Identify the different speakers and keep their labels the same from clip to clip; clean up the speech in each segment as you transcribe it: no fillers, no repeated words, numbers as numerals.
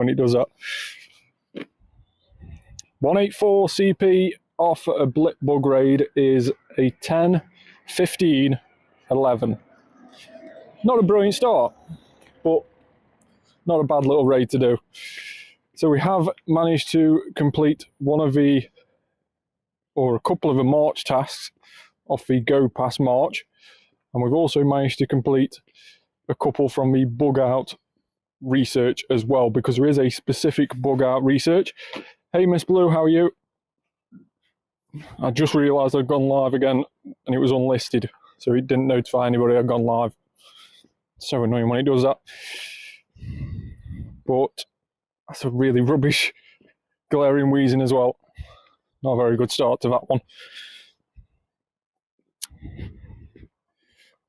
Speaker 1: when it does that. 184 CP off a Blipbug raid is a 10, 15, 11. Not a brilliant start, but not a bad little raid to do. So we have managed to complete one of the, or a couple of the March tasks off the Go Past March, and we've also managed to complete a couple from the bug out research as well, because there is a specific bug out research. Hey Miss Blue, how are you? I just realised I'd gone live again and it was unlisted, so it didn't notify anybody I'd gone live. So annoying when it does that. But that's a really rubbish glaring wheezing as well. Not a very good start to that one.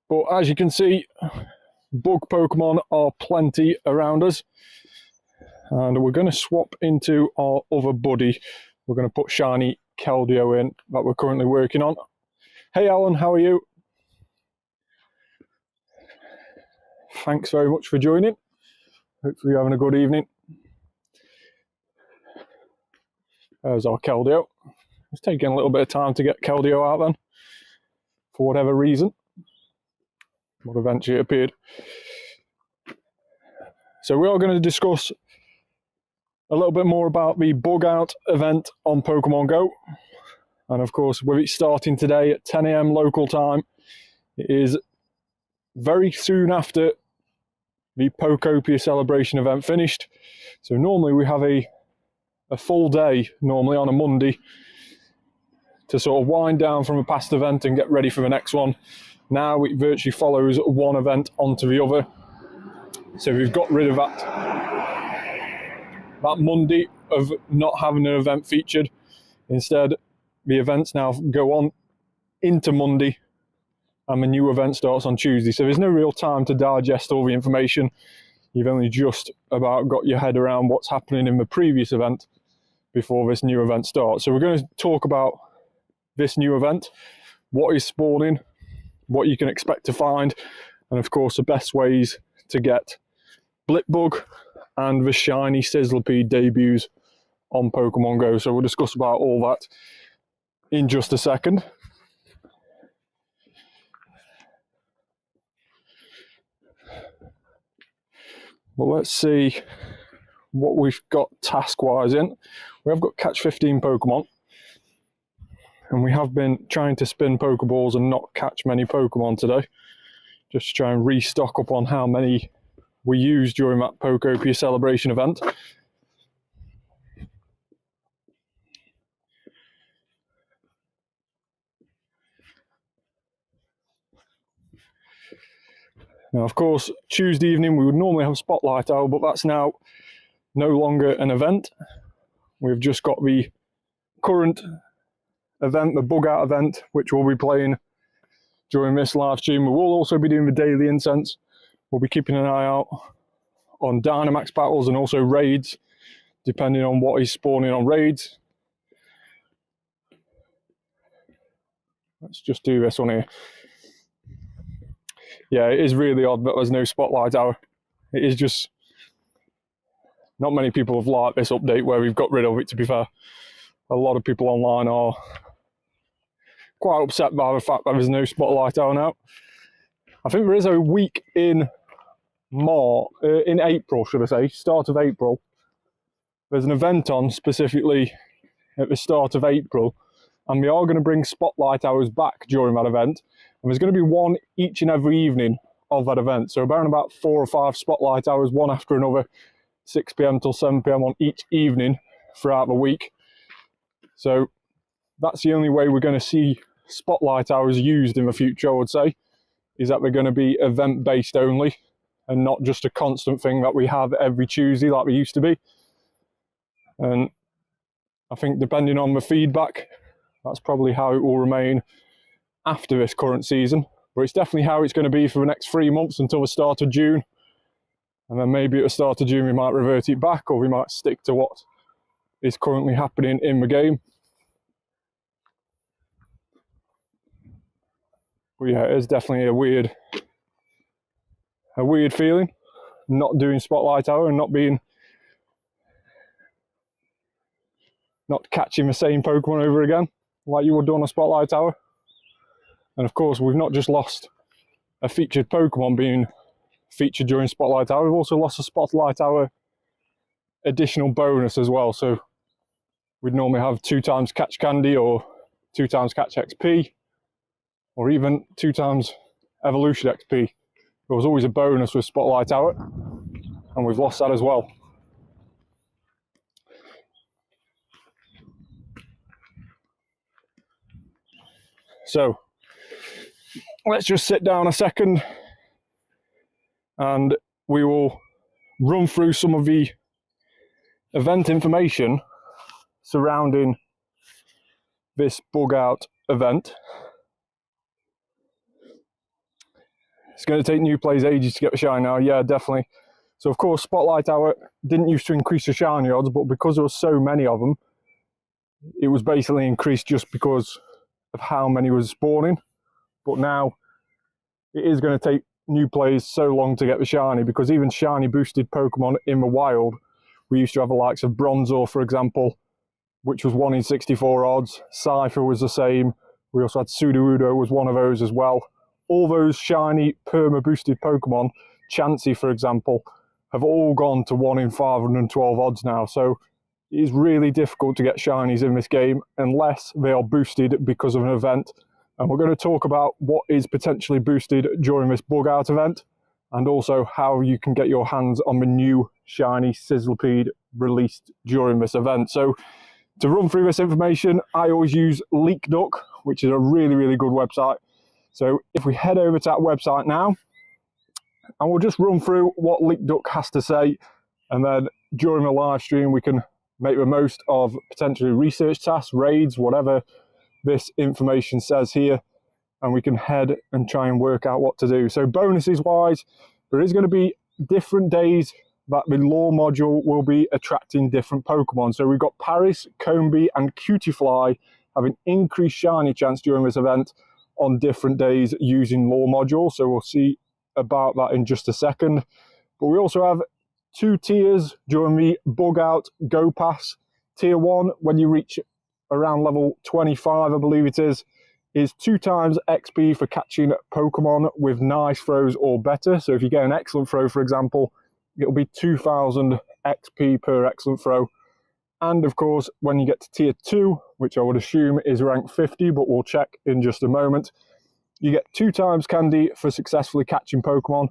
Speaker 1: But as you can see, bug Pokemon are plenty around us. And we're going to swap into our other buddy. We're going to put Shiny Keldeo in that we're currently working on. Hey Alan, how are you? Thanks very much for joining. Hopefully you're having a good evening. There's our Keldeo. It's taking a little bit of time to get Keldeo out then, for whatever reason. But eventually it appeared. So we are going to discuss a little bit more about the bug out event on Pokemon Go. And of course, with it starting today at 10 AM local time, it is very soon after the Pokopia celebration event finished. So normally we have a full day, normally on a Monday, to sort of wind down from a past event and get ready for the next one. Now it virtually follows one event onto the other. So we've got rid of that Monday of not having an event featured. Instead, the events now go on into Monday and the new event starts on Tuesday. So there's no real time to digest all the information. You've only just about got your head around what's happening in the previous event before this new event starts. So we're going to talk about this new event, what is spawning, what you can expect to find, and of course the best ways to get Blipbug and the Shiny Sizzlipede debuts on Pokemon Go. So we'll discuss about all that in just a second. Well, let's see what we've got task-wise in. We have got catch 15 Pokemon, and we have been trying to spin Pokeballs and not catch many Pokemon today, just to try and restock up on how many we used during that Pokopia celebration event. Now, of course, Tuesday evening we would normally have Spotlight Hour, but that's now no longer an event. We've just got the current event, the bug out event, which we'll be playing during this live stream. We will also be doing the daily incense. We'll be keeping an eye out on Dynamax battles and also raids, depending on what is spawning on raids. Let's just do this one here. Yeah, it is really odd that there's no Spotlight Hour. It is just, not many people have liked this update where we've got rid of it, to be fair. A lot of people online are quite upset by the fact that there's no Spotlight Hour now. I think there is a week in April, should I say, start of April. There's an event on specifically at the start of April, and we are going to bring Spotlight Hours back during that event. And there's going to be one each and every evening of that event. So about 4 or 5 Spotlight Hours, one after another, 6 PM till 7 PM on each evening throughout the week. So that's the only way we're going to see Spotlight Hours used in the future, I would say, is that they're going to be event-based only and not just a constant thing that we have every Tuesday like we used to be. And I think depending on the feedback, that's probably how it will remain after this current season. But it's definitely how it's going to be for the next 3 months until the start of June. And then maybe at the start of June we might revert it back, or we might stick to what is currently happening in the game. But yeah, it is definitely a weird feeling, not doing Spotlight Hour and not being not catching the same Pokemon over again, like you would do on a Spotlight Tower. And of course, we've not just lost a featured Pokemon being featured during Spotlight Tower, we've also lost a Spotlight Tower additional bonus as well. So we'd normally have 2 times catch candy, or 2 times catch XP, or even 2 times evolution XP. There was always a bonus with Spotlight Tower, and we've lost that as well. So let's just sit down a second and we will run through some of the event information surrounding this bug out event. It's going to take new players ages to get the shine now, yeah, definitely. So of course Spotlight Hour didn't used to increase the shiny odds, but because there were so many of them, it was basically increased just because of how many was spawning. But now it is going to take new players so long to get the shiny, because even shiny boosted Pokemon in the wild, we used to have the likes of Bronzor, for example, which was 1 in 64 odds. Cypher was the same. We also had Sudowoodo was one of those as well. All those shiny perma boosted Pokemon, Chansey for example, have all gone to 1 in 512 odds now. So it is really difficult to get shinies in this game unless they are boosted because of an event. And we're going to talk about what is potentially boosted during this bug out event, and also how you can get your hands on the new Shiny Sizzlipede released during this event. So to run through this information, I always use LeakDuck, which is a really, really good website. So if we head over to that website now, and we'll just run through what LeakDuck has to say, and then during the live stream we can make the most of potentially research tasks, raids, whatever this information says here, and we can head and try and work out what to do. So bonuses wise, there is going to be different days that the lore module will be attracting different Pokemon. So we've got Paris, Combee and Cutiefly having increased shiny chance during this event on different days using lore module. So we'll see about that in just a second. But we also have 2 tiers during the bug out go pass. Tier 1, when you reach around level 25, I believe it is 2 times XP for catching Pokemon with nice throws or better. So if you get an excellent throw, for example, it'll be 2000 XP per excellent throw. And of course, when you get to tier 2, which I would assume is rank 50, but we'll check in just a moment, you get 2 times candy for successfully catching Pokemon.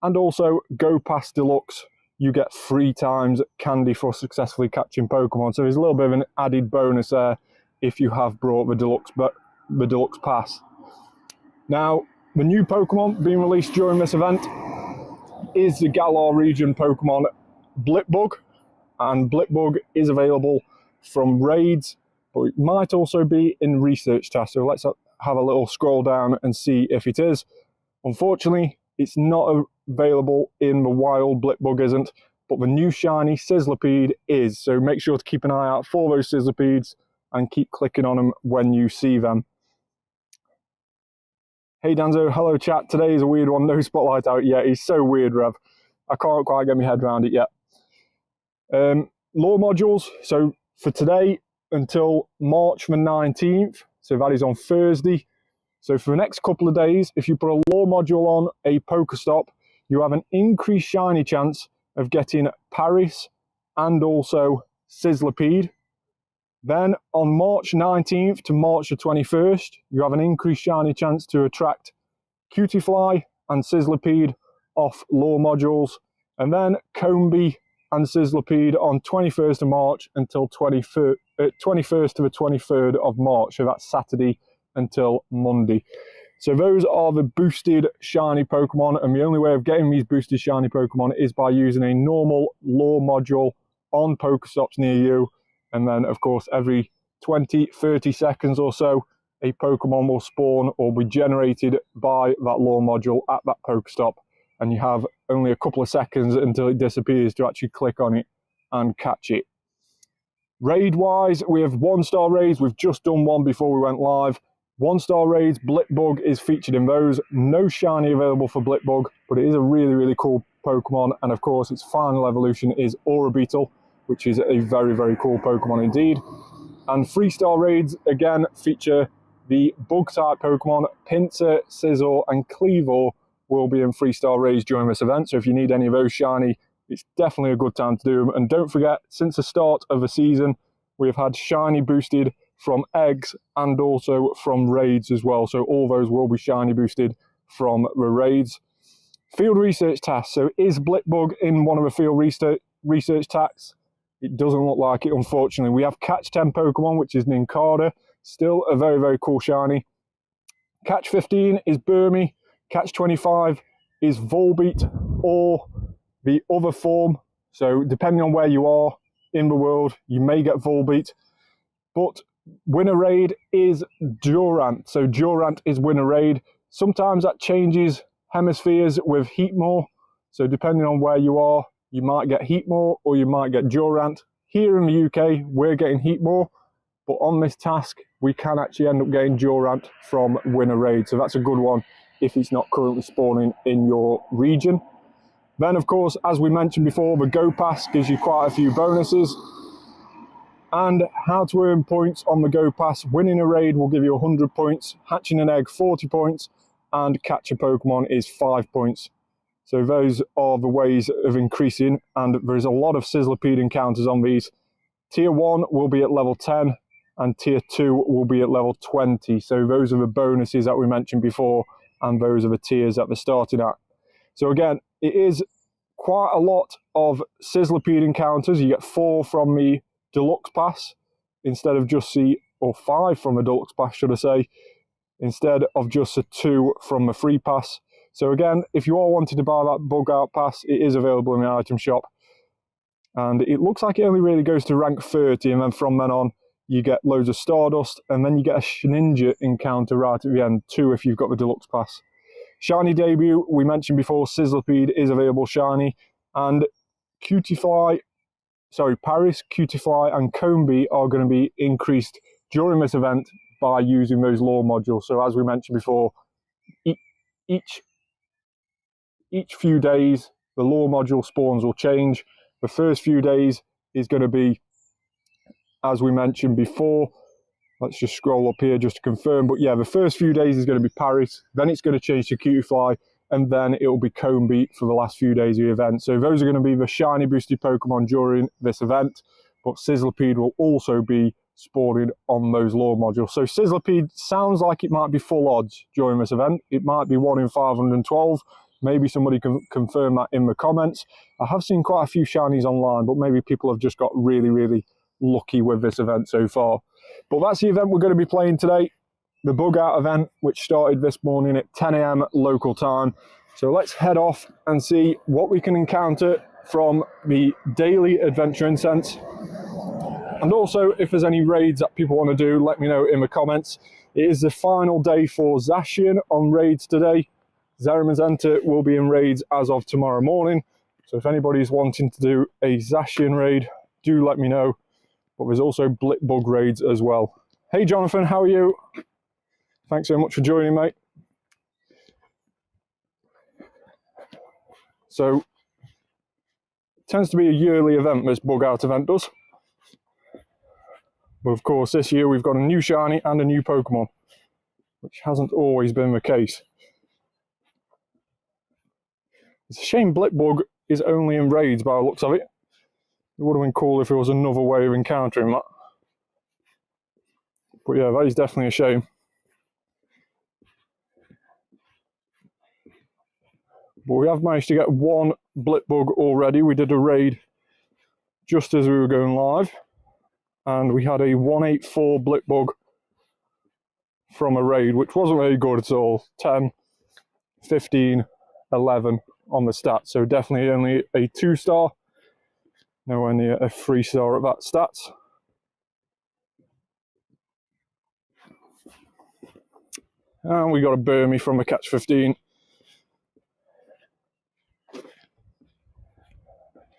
Speaker 1: And also Go Pass Deluxe, you get 3 times candy for successfully catching Pokemon. So there's a little bit of an added bonus there if you have brought the deluxe pass. Now, the new Pokemon being released during this event is the Galar region Pokemon Blipbug, and Blipbug is available from raids, but it might also be in research tasks. So let's have a little scroll down and see if it is. Unfortunately, it's not available in the wild. Blipbug isn't, but the new shiny Sizzlipede is. So make sure to keep an eye out for those Sizzlipedes and keep clicking on them when you see them. Hey Danzo, hello chat. Today is a weird one, no spotlight out yet. He's so weird, Rev. I can't quite get my head around it yet. Lore modules, so for today until March the 19th, so that is on Thursday. So for the next couple of days, if you put a lore module on a Pokestop, you have an increased shiny chance of getting Paris and also Sizzlipede. Then on March 19th to March the 21st, you have an increased shiny chance to attract Cutiefly and Sizzlipede off lore modules. And then Combee and Sizzlipede on 21st of March until 21st to the 23rd of March. So that's Saturday until Monday. So those are the boosted shiny Pokemon, and the only way of getting these boosted shiny Pokemon is by using a normal lore module on Pokestops near you. And then, of course, every 20-30 seconds or so, a Pokemon will spawn or be generated by that lore module at that Pokestop. And you have only a couple of seconds until it disappears to actually click on it and catch it. Raid-wise, we have 1-star raids. We've just done one before we went live. 1-star raids, Blipbug is featured in those. No shiny available for Blipbug, but it is a really, really cool Pokemon. And, of course, its final evolution is Aura Beetle, which is a very, very cool Pokemon indeed. And 3-star raids again feature the bug type Pokemon. Pinsir, Sizzle and Cleavor will be in 3-star raids during this event, so if you need any of those shiny, it's definitely a good time to do them. And don't forget, since the start of the season, we've had shiny boosted from eggs and also from raids as well, so all those will be shiny boosted from the raids. Field research tasks. So is Blipbug in one of the field research tasks? It doesn't look like it, unfortunately. We have Catch 10 Pokemon, which is Nincada, still a very, very cool shiny. Catch 15 is Burmy. Catch 25 is Volbeat or the other form. So depending on where you are in the world, you may get Volbeat. But winner raid is Durant. So Durant is winner raid. Sometimes that changes hemispheres with Heatmore. So depending on where you are, you might get Heatmore or you might get Durant. Here in the UK, we're getting Heatmore. But on this task, we can actually end up getting Durant from winner raid. So that's a good one if it's not currently spawning in your region. Then, of course, as we mentioned before, the Go Pass gives you quite a few bonuses. And how to earn points on the Go Pass. Winning a raid will give you 100 points, hatching an egg 40 points, and catch a Pokemon is 5 points. So those are the ways of increasing, and there's a lot of Sizzlipede encounters on these. Tier 1 will be at level 10, and Tier 2 will be at level 20. So those are the bonuses that we mentioned before, and those are the tiers that they're starting at. So again, it is quite a lot of Sizzlipede encounters. You get 4 from the Deluxe Pass, instead of just or 5 from the Deluxe Pass, should I say, instead of just the 2 from the Free Pass. So again, if you are wanting to buy that Bug Out Pass, it is available in the item shop. And it looks like it only really goes to rank 30, and then from then on, you get loads of Stardust, and then you get a Shninja encounter right at the end, too, if you've got the Deluxe Pass. Shiny debut, we mentioned before, Sizzlipede is available shiny, and Paris, Cutiefly, and Combee are going to be increased during this event by using those lore modules. So as we mentioned before, each few days, the lore module spawns will change. The first few days is going to be, as we mentioned before, let's just scroll up here just to confirm. But yeah, the first few days is going to be Paris, then it's going to change to Cutiefly, and then it will be Combee for the last few days of the event. So those are going to be the shiny boosted Pokemon during this event, but Sizzlipede will also be spawning on those lore modules. So Sizzlipede sounds like it might be full odds during this event. It might be 1 in 512. Maybe somebody can confirm that in the comments. I have seen quite a few shinies online, but maybe people have just got really, really lucky with this event so far. But that's the event we're going to be playing today, the Bug Out event, which started this morning at 10 AM local time. So let's head off and see what we can encounter from the daily adventuring sense. And also, if there's any raids that people want to do, let me know in the comments. It is the final day for Zacian on raids today. Zeramazenta will be in raids as of tomorrow morning. So if anybody's wanting to do a Zacian raid, do let me know. But there's also Blipbug raids as well. Hey Jonathan, how are you? Thanks so much for joining, mate. So, it tends to be a yearly event, this Bug Out event does. But of course, this year we've got a new shiny and a new Pokemon, which hasn't always been the case. It's a shame Blipbug is only in raids by the looks of it. It would have been cool if there was another way of encountering that. But yeah, that is definitely a shame. But we have managed to get 1 Blipbug already. We did a raid just as we were going live. And we had a 184 Blipbug from a raid, which wasn't very good at all. 10, 15, 11 on the stats. So definitely only a 2-star. Nowhere near a 3-star at that stats. And we got a Burmy from the Catch 15.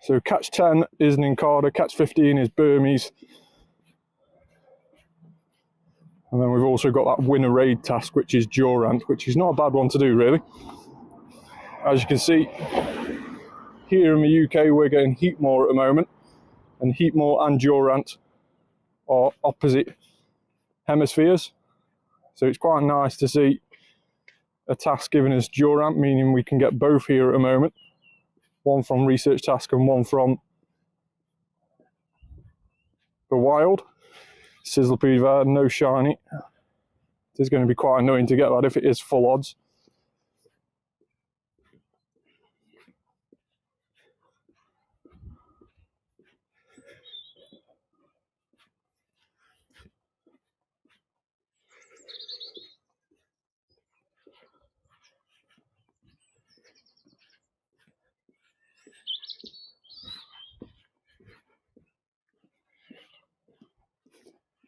Speaker 1: So Catch 10 is Nincada, Catch 15 is Burmese. And then we've also got that winner raid task, which is Durant, which is not a bad one to do, really. As you can see, here in the UK, we're getting Heatmore at the moment. And Heatmore and Durant are opposite hemispheres. So it's quite nice to see a task giving us Durant, meaning we can get both here at the moment. One from research task and one from the wild. Sizzlipede there, no shiny. It is going to be quite annoying to get that if it is full odds.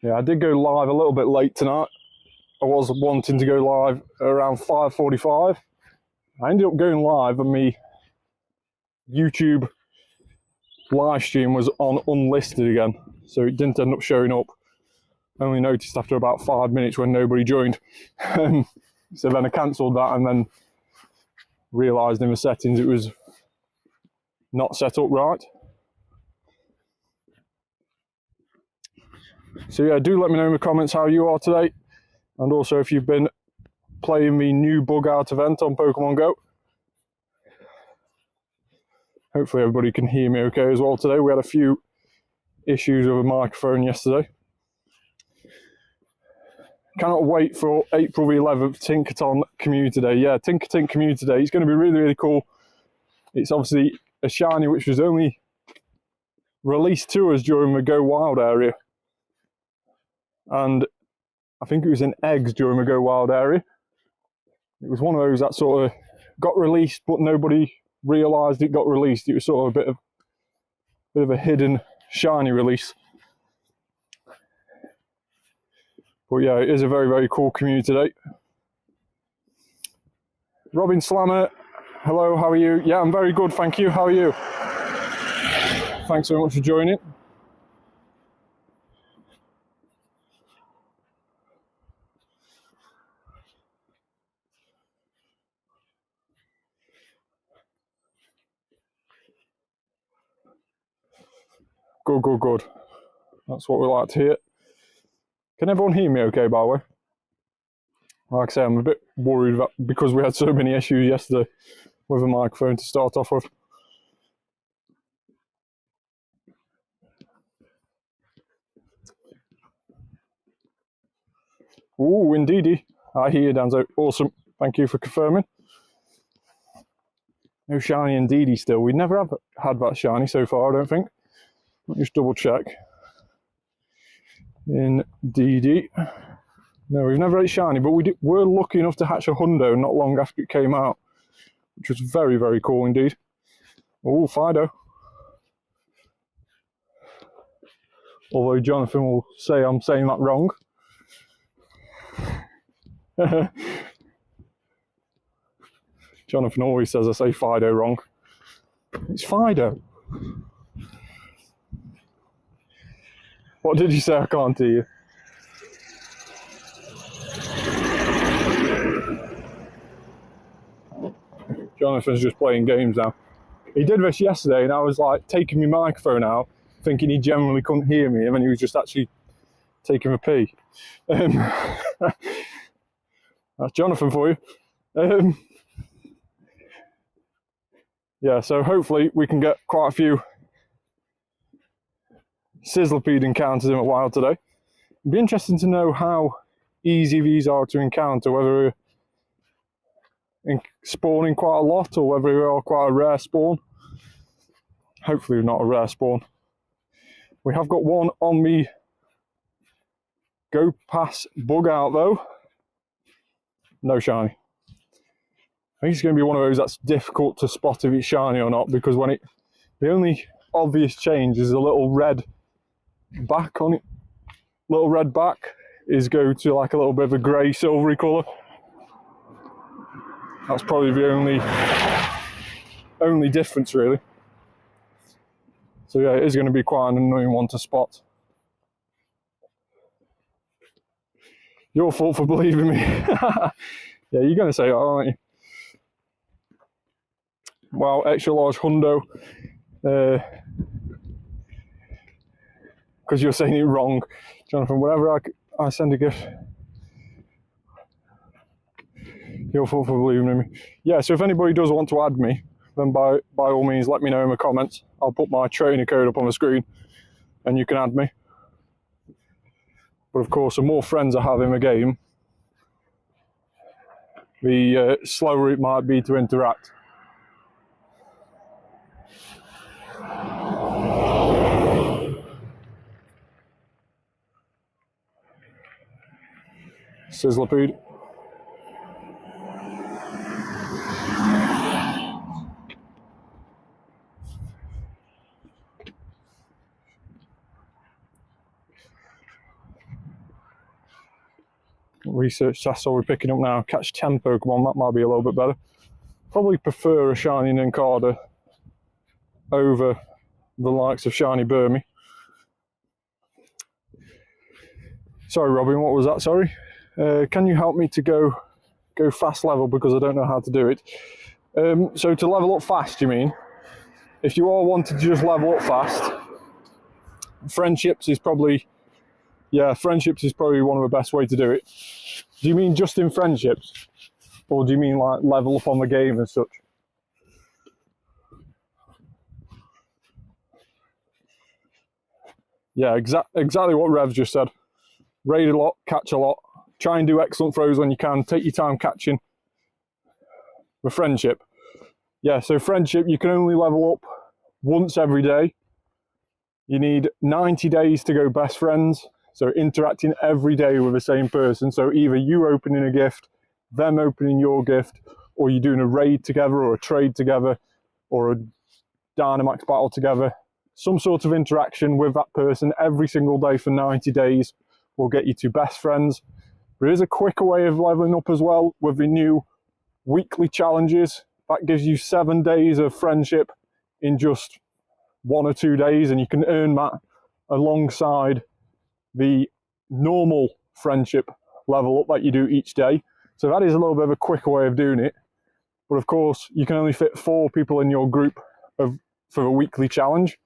Speaker 1: Yeah, I did go live a little bit late tonight. I was wanting to go live around 5:45. I ended up going live and my YouTube live stream was on unlisted again, so it didn't end up showing up. I only noticed after about 5 minutes when nobody joined. So then I cancelled that and then realised in the settings it was not set up right. So yeah, do let me know in the comments how you are today, and also if you've been playing the new bug out event on Pokemon Go. Hopefully everybody can hear me okay as well today. We had a few issues with a microphone yesterday. Cannot wait for April the 11th, Tinkerton Community Day. Yeah, Tinkerton Community Day. It's going to be really, really cool. It's obviously a shiny which was only released to us during the Go Wild area. And I think it was in eggs during the Go Wild area. It was one of those that sort of got released, but nobody realised it got released. It was sort of a bit of a hidden shiny release. But yeah, it is a very, very cool community day. Robin Slammer, hello, how are you? Yeah, I'm very good, thank you. How are you? Thanks very much for joining. Good, good, good. That's what we like to hear. Can everyone hear me okay, by the way? Like I say, I'm a bit worried that because we had so many issues yesterday with a microphone to start off with. Ooh, indeedy. I hear you, Danzo. Awesome. Thank you for confirming. No shiny indeedy still. We never have had that shiny so far, I don't think. Let me just double check. Indeedy. No, we've never had it shiny, but we were lucky enough to hatch a Hundo not long after it came out, which was very, very cool indeed. Oh, Fido. Although Jonathan will say I'm saying that wrong. Jonathan always says I say Fido wrong. It's Fido. What did you say? I can't hear you. Jonathan's just playing games now. He did this yesterday and I was like taking my microphone out, thinking he generally couldn't hear me, and then he was just actually taking a pee. That's Jonathan for you. Yeah, so hopefully we can get quite a few Sizzlipede encounters in the wild today. It'd be interesting to know how easy these are to encounter, whether we're spawning quite a lot or whether they are quite a rare spawn. Hopefully not a rare spawn. We have got one on the Go Pass bug out though. No shiny. I think it's going to be one of those that's difficult to spot if it's shiny or not, because the only obvious change is a little red back on it. Little red back is go to like a little bit of a grey silvery colour. That's probably the only difference really. So yeah, it is going to be quite an annoying one to spot. Your fault for believing me. Yeah, you're going to say that, aren't you? Wow, extra large Hundo. because you're saying it wrong, Jonathan. Whenever I send a gift, you're for believing in me. Yeah, so if anybody does want to add me, then by all means let me know in the comments. I'll put my trainer code up on the screen and you can add me. But of course, the more friends I have in the game, the slower it might be to interact. Sizzlipede. Research tasks we're picking up now. Catch 10 Pokemon, that might be a little bit better. Probably prefer a Shiny Nincada over the likes of Shiny Burmy. Sorry Robin, what was that, sorry? Can you help me to go fast level because I don't know how to do it? So to level up fast, you mean? If you all wanted to just level up fast, friendships is probably one of the best way to do it. Do you mean just in friendships? Or do you mean like level up on the game as such? Yeah, exactly what Rev just said. Raid a lot, catch a lot, try and do excellent throws when you can, take your time catching. The friendship. Yeah, so friendship, you can only level up once every day. You need 90 days to go best friends. So interacting every day with the same person. So either you opening a gift, them opening your gift, or you're doing a raid together or a trade together or a Dynamax battle together. Some sort of interaction with that person every single day for 90 days will get you to best friends. There is a quicker way of leveling up as well with the new weekly challenges. That gives you 7 days of friendship in just 1 or 2 days, and you can earn that alongside the normal friendship level up that you do each day. So that is a little bit of a quicker way of doing it. But of course, you can only fit 4 people in your group for the weekly challenge.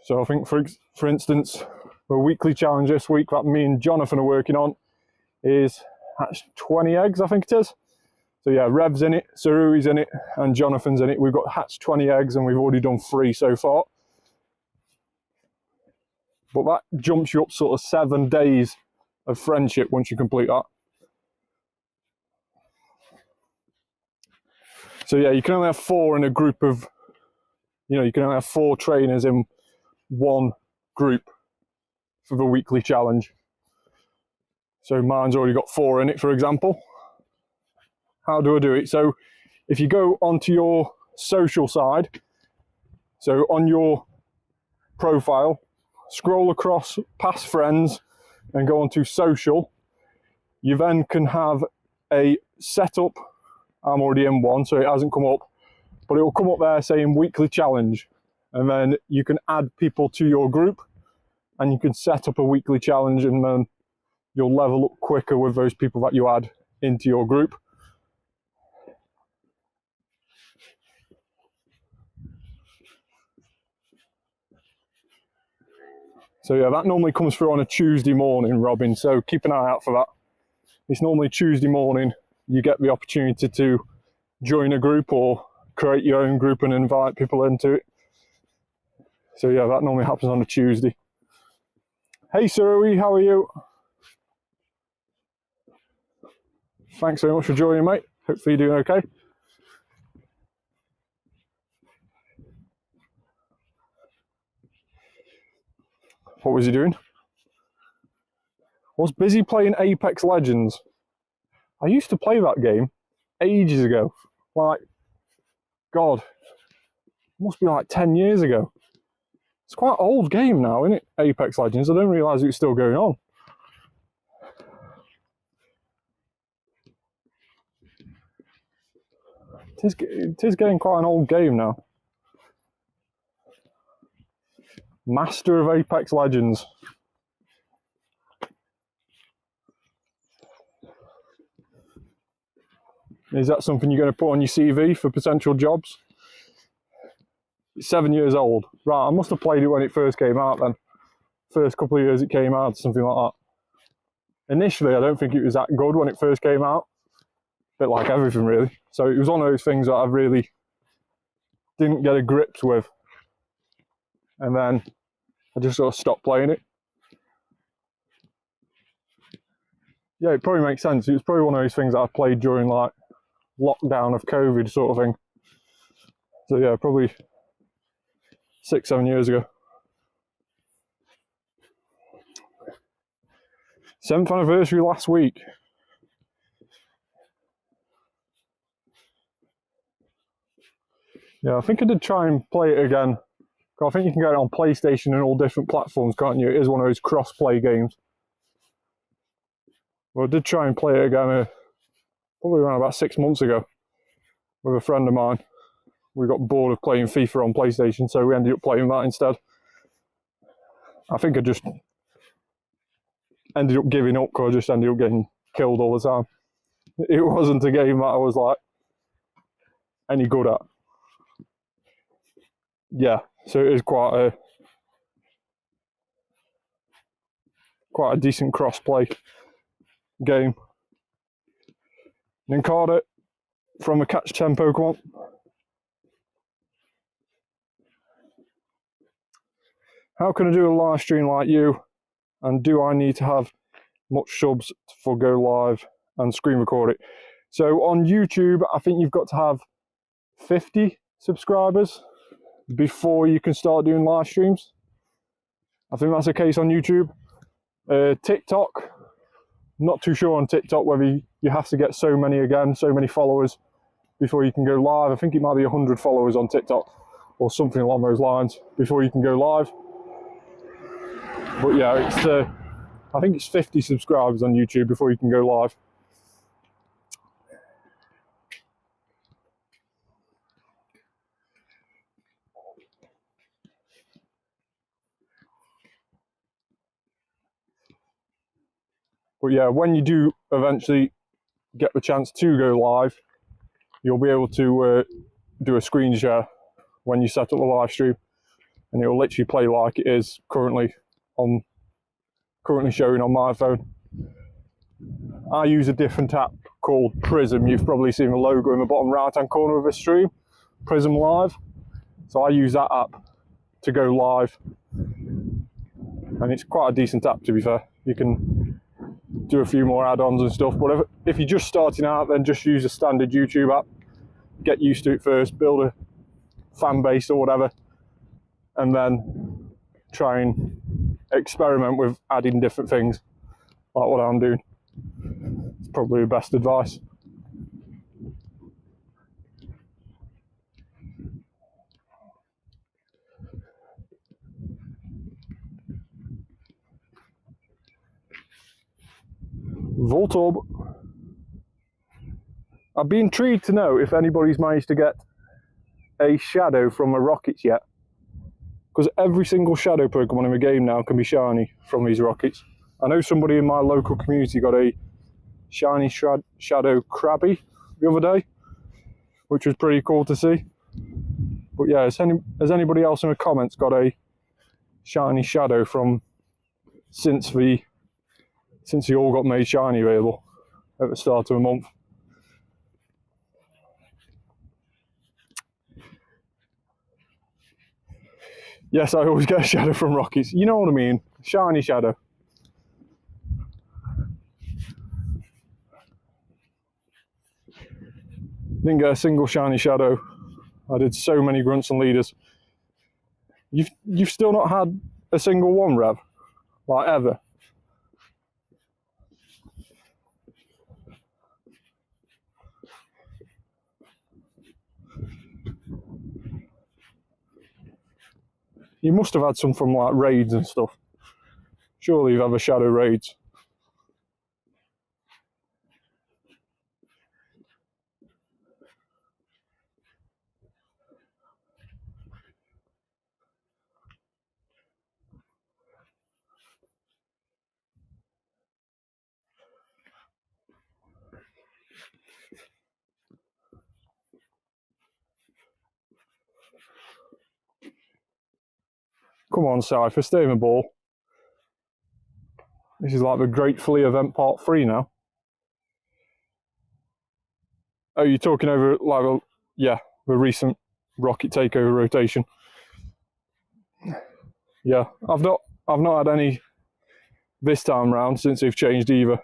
Speaker 1: So I think, for instance, the weekly challenge this week that me and Jonathan are working on is hatch 20 eggs, I think it is. So yeah, Rev's in it, Sarui's in it, and Jonathan's in it. We've got hatched 20 eggs and we've already done 3 so far. But that jumps you up sort of 7 days of friendship once you complete that. So yeah, you can only have 4 in a group of, you can only have 4 trainers in one group for the weekly challenge. So mine's already got 4 in it, for example. How do I do it? So if you go onto your social side, so on your profile, scroll across past friends and go onto social, you then can have a setup. I'm already in one, so it hasn't come up, but it will come up there saying weekly challenge, and then you can add people to your group and you can set up a weekly challenge, and then you'll level up quicker with those people that you add into your group. So yeah, that normally comes through on a Tuesday morning, Robin, so keep an eye out for that. It's normally Tuesday morning, you get the opportunity to join a group or create your own group and invite people into it. So yeah, that normally happens on a Tuesday. Hey Surrey, how are you? Thanks very much for joining, mate. Hopefully you're doing okay. What was he doing? I was busy playing Apex Legends. I used to play that game ages ago. Like, God, it must be like 10 years ago. It's quite an old game now, isn't it? Apex Legends. I didn't realise it was still going on. It is getting quite an old game now. Master of Apex Legends. Is that something you're going to put on your CV for potential jobs? It's 7 years old. Right, I must have played it when it first came out then. first couple of years it came out, something like that. Initially, I don't think it was that good when it first came out. A bit like everything, really. So it was one of those things that I really didn't get a grip with. And then I just sort of stopped playing it. Yeah, it probably makes sense. It was probably one of those things that I played during like lockdown of COVID sort of thing. So yeah, probably 6-7 years ago. 7th anniversary last week. Yeah, I think I did try and play it again. I think you can get it on PlayStation and all different platforms, can't you? It is one of those cross-play games. Well, I did try and play it again probably around about 6 months ago with a friend of mine. We got bored of playing FIFA on PlayStation, so we ended up playing that instead. I think I just ended up giving up because I just ended up getting killed all the time. It wasn't a game that I was like any good at. Yeah, so it is quite a decent cross-play game. Nincada from a Catch 10 Pokemon. How can I do a live stream like you? And do I need to have much subs for go live and screen record it? So on YouTube, I think you've got to have 50 subscribers before you can start doing live streams. I think that's the case on YouTube. TikTok, not too sure on TikTok whether you have to get so many followers before you can go live. I think it might be 100 followers on TikTok or something along those lines before you can go live. But yeah, I think it's 50 subscribers on YouTube before you can go live. But yeah, when you do eventually get the chance to go live, you'll be able to do a screen share when you set up the live stream, and it will literally play like it is currently showing on my phone. I use a different app called Prism. You've probably seen the logo in the bottom right hand corner of the stream, Prism Live. So I use that app to go live, and it's quite a decent app, to be fair. You can do a few more add-ons and stuff, but if you're just starting out, then just use a standard YouTube app, get used to it first, build a fan base or whatever, and then try and experiment with adding different things like what I'm doing. It's probably the best advice. Voltorb. I'd be intrigued to know if anybody's managed to get a shadow from a Rockets yet, because every single shadow Pokemon in the game now can be shiny from these Rockets. I know somebody in my local community got a shiny shadow Krabby the other day, which was pretty cool to see. But yeah, has anybody else in the comments got a shiny shadow from since the all got made shiny available at the start of the month? Yes, I always get a shadow from Rockets. You know what I mean? Shiny shadow. Didn't get a single shiny shadow. I did so many grunts and leaders. You've still not had a single one, Rev? Like, ever? You must have had some from like raids and stuff. Surely you've had a shadow raids. Come on, Cypher, stay in the ball. This is like the Great Flea event part 3 now. Oh, you're talking over like yeah, the recent Rocket Takeover rotation. Yeah, I've not had any this time round since they've changed either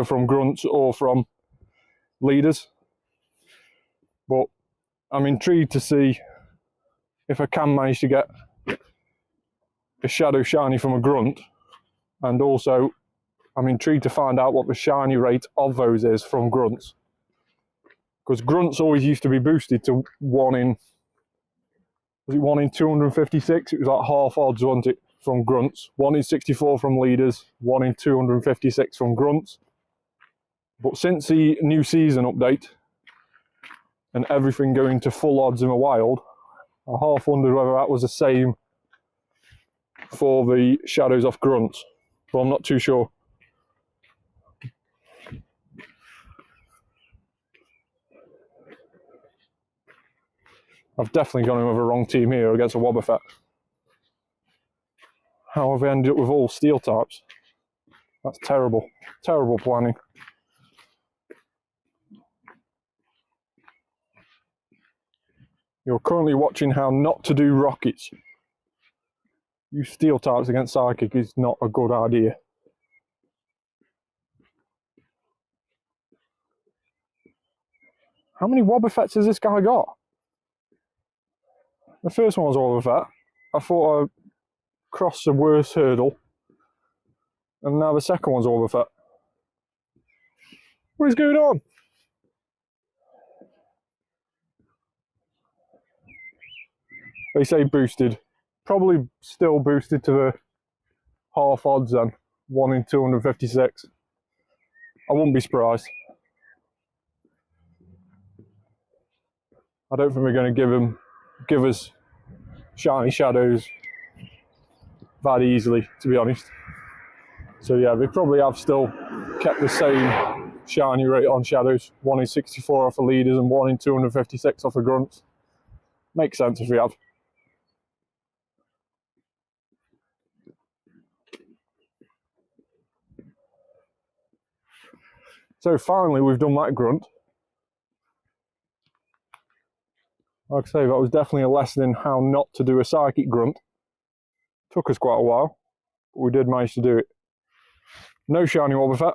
Speaker 1: from grunts or from leaders. But I'm intrigued to see if I can manage to get a Shadow Shiny from a grunt, and also I'm intrigued to find out what the shiny rate of those is from grunts. Because grunts always used to be boosted to 1 in, was it 1 in 256? It was like half odds, wasn't it, from grunts. 1 in 64 from leaders, 1 in 256 from grunts. But since the new season update and everything going to full odds in the wild, I half wondered whether that was the same for the shadows off grunts, but I'm not too sure. I've definitely gone in with a wrong team here against a Wobbuffet. How have I ended up with all steel types? That's terrible. Terrible planning. You're currently watching how not to do rockets. Use steel types against Psychic is not a good idea. How many Wobbuffets has this guy got? The first one was Wobbuffet. I thought I crossed the worst hurdle. And now the second one's Wobbuffet. What is going on? They say boosted. Probably still boosted to the half odds then. 1 in 256. I wouldn't be surprised. I don't think we're going to give us shiny shadows that easily, to be honest. So yeah, they probably have still kept the same shiny rate on shadows. 1 in 64 off the leaders and 1 in 256 off the grunts. Makes sense if we have. So finally we've done that grunt. Like I say, that was definitely a lesson in how not to do a psychic grunt. Took us quite a while, but we did manage to do it. No shiny Wobbuffet.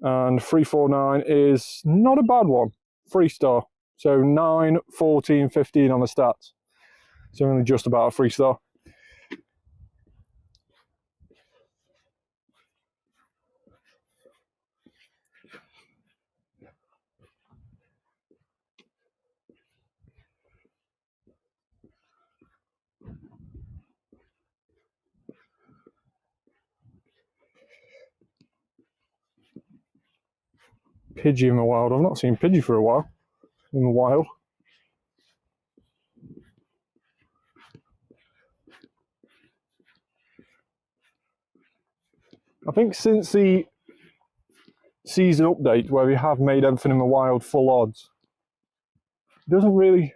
Speaker 1: And 349 is not a bad one. 3-star. So 9, 14, 15 on the stats. So only just about a 3-star. Pidgey in the wild. I've not seen Pidgey for a while. In the wild. I think since the season update where we have made everything in the wild full odds, it doesn't really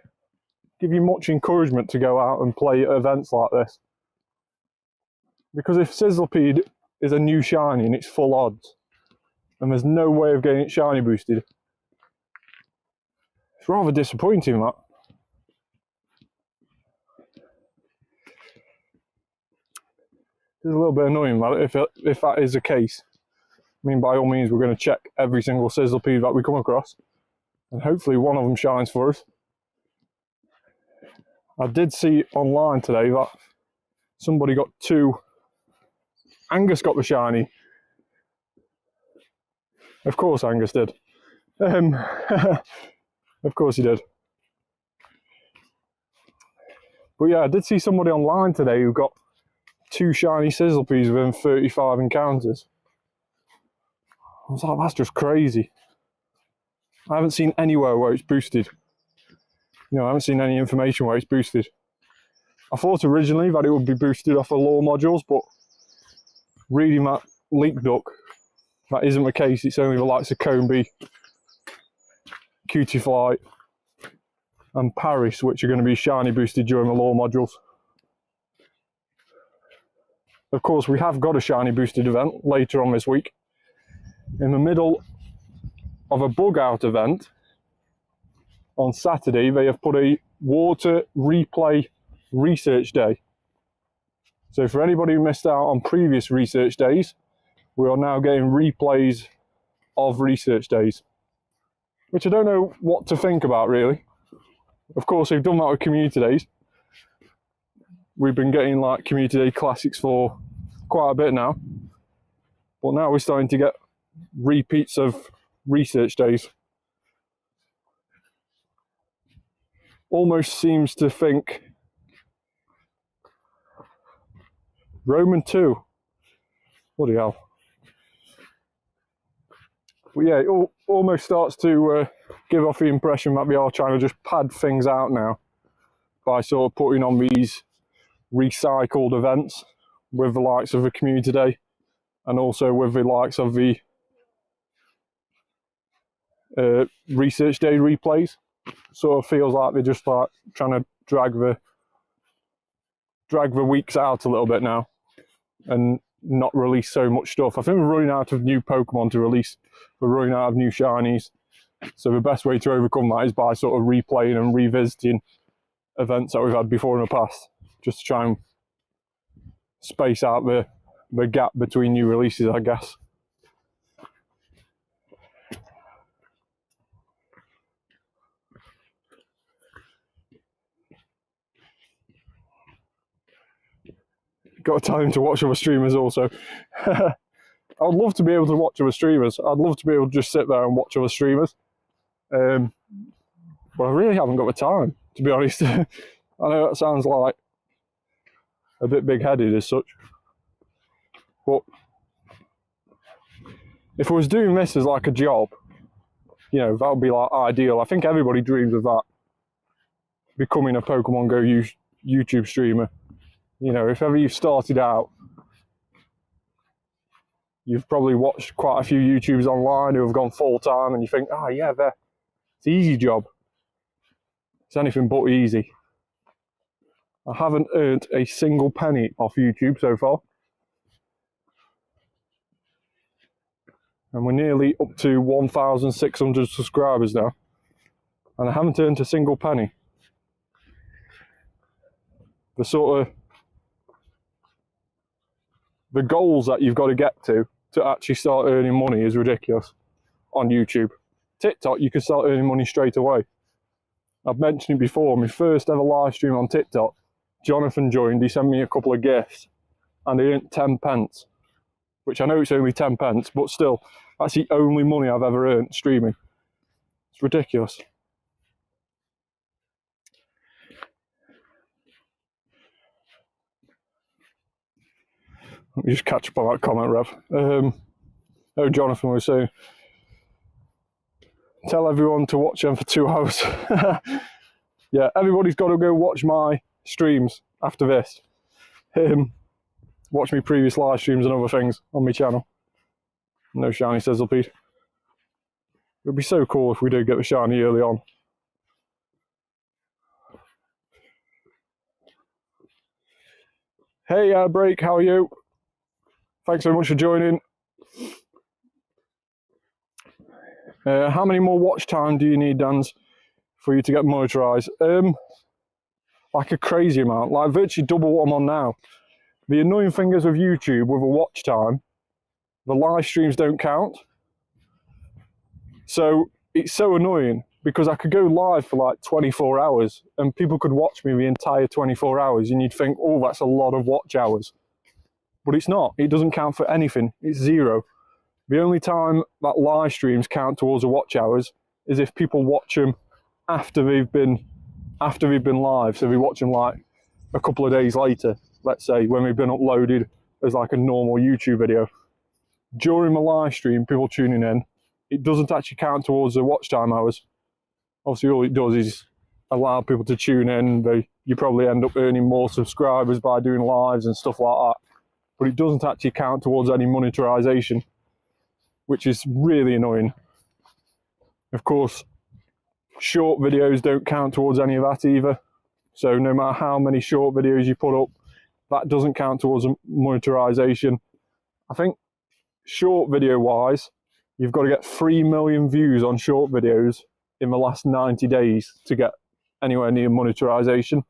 Speaker 1: give you much encouragement to go out and play at events like this. Because if Sizzlipede is a new shiny and it's full odds, and there's no way of getting it shiny boosted, it's rather disappointing, that. It's a little bit annoying, that, if that is the case. I mean, by all means, we're going to check every single Sizzlipede that we come across, and hopefully one of them shines for us. I did see online today that somebody got 2. Angus got the shiny. Of course Angus did. Of course he did. But yeah, I did see somebody online today who got 2 shiny Sizzlepedes within 35 encounters. I was like, that's just crazy. I haven't seen anywhere where it's boosted. You know, I haven't seen any information where it's boosted. I thought originally that it would be boosted off the lore modules, but reading that leak duck, that isn't the case. It's only the likes of Combi, Cutie Flight, and Paris which are going to be shiny boosted during the lore modules. Of course, we have got a shiny boosted event later on this week. In the middle of a bug out event on Saturday, they have put a water replay research day. So for anybody who missed out on previous research days, we are now getting replays of research days, which I don't know what to think about really. Of course, we've done that with community days. We've been getting like community day classics for quite a bit now, but now we're starting to get repeats of research days. Almost seems to think Roman 2. Bloody hell. But yeah, it almost starts to give off the impression that they are trying to just pad things out now by sort of putting on these recycled events with the likes of the community day and also with the likes of the research day replays. Sort of feels like they're just like trying to drag the weeks out a little bit now and not release so much stuff. I think we're running out of new Pokemon to release. We're running out of new shinies. So the best way to overcome that is by sort of replaying and revisiting events that we've had before in the past, just to try and space out the gap between new releases, I guess. Got to tell him to watch other streamers also. I'd love to be able to watch other streamers. I'd love to be able to just sit there and watch other streamers. But I really haven't got the time, to be honest. I know that sounds like a bit big-headed as such. But if I was doing this as like a job, you know, that would be like ideal. I think everybody dreams of that. Becoming a Pokemon Go YouTube streamer. You know, if ever you've started out, you've probably watched quite a few YouTubers online who have gone full-time and you think, oh yeah, it's an easy job. It's anything but easy. I haven't earned a single penny off YouTube so far. And we're nearly up to 1,600 subscribers now. And I haven't earned a single penny. The goals that you've got to get to actually start earning money is ridiculous on YouTube. TikTok, you can start earning money straight away. I've mentioned it before, my first ever live stream on TikTok, Jonathan joined, he sent me a couple of gifts and he earned 10 pence, which I know it's only 10 pence, but still, that's the only money I've ever earned streaming. It's ridiculous. Let me just catch up on that comment, Rev. Oh, Jonathan was saying, tell everyone to watch them for 2 hours. Yeah, everybody's got to go watch my streams after this. Watch me previous live streams and other things on my channel. No Shiny Sizzlipede. It would be so cool if we did get the shiny early on. Hey, Break, how are you? Thanks so much for joining. How many more watch time do you need, Dans, for you to get monetized? Like a crazy amount, like virtually double what I'm on now. The annoying thing is with YouTube, with a watch time, the live streams don't count. So it's so annoying because I could go live for like 24 hours and people could watch me the entire 24 hours and you'd think, oh, that's a lot of watch hours. But it's not. It doesn't count for anything. It's zero. The only time that live streams count towards the watch hours is if people watch them after they've been live. So we watch them like a couple of days later, let's say, when they've been uploaded as like a normal YouTube video. During the live stream, people tuning in, it doesn't actually count towards the watch time hours. Obviously, all it does is allow people to tune in. You probably end up earning more subscribers by doing lives and stuff like that. But it doesn't actually count towards any monetization. which is really annoying. Of course, short videos don't count towards any of that either. So no matter how many short videos you put up, that doesn't count towards monetization. I think short video wise, you've got to get 3 million views on short videos in the last 90 days to get anywhere near monetization.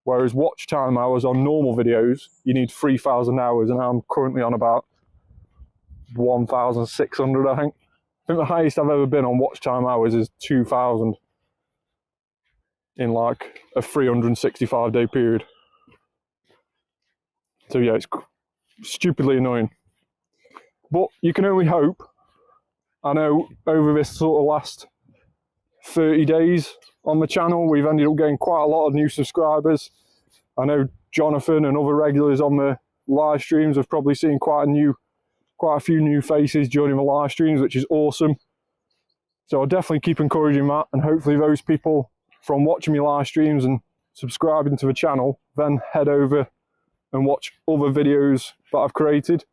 Speaker 1: Whereas watch time hours on normal videos, you need 3,000 hours, and I'm currently on about 1,600, I think. I think the highest I've ever been on watch time hours is 2,000 in like a 365-day period. So yeah, it's stupidly annoying. But you can only hope. I know over this sort of last 30 days on the channel, we've ended up getting quite a lot of new subscribers. I know Jonathan and other regulars on the live streams have probably seen quite a few new faces joining the live streams, which is awesome. So I'll definitely keep encouraging that, and hopefully those people from watching me live streams and subscribing to the channel then head over and watch other videos that I've created,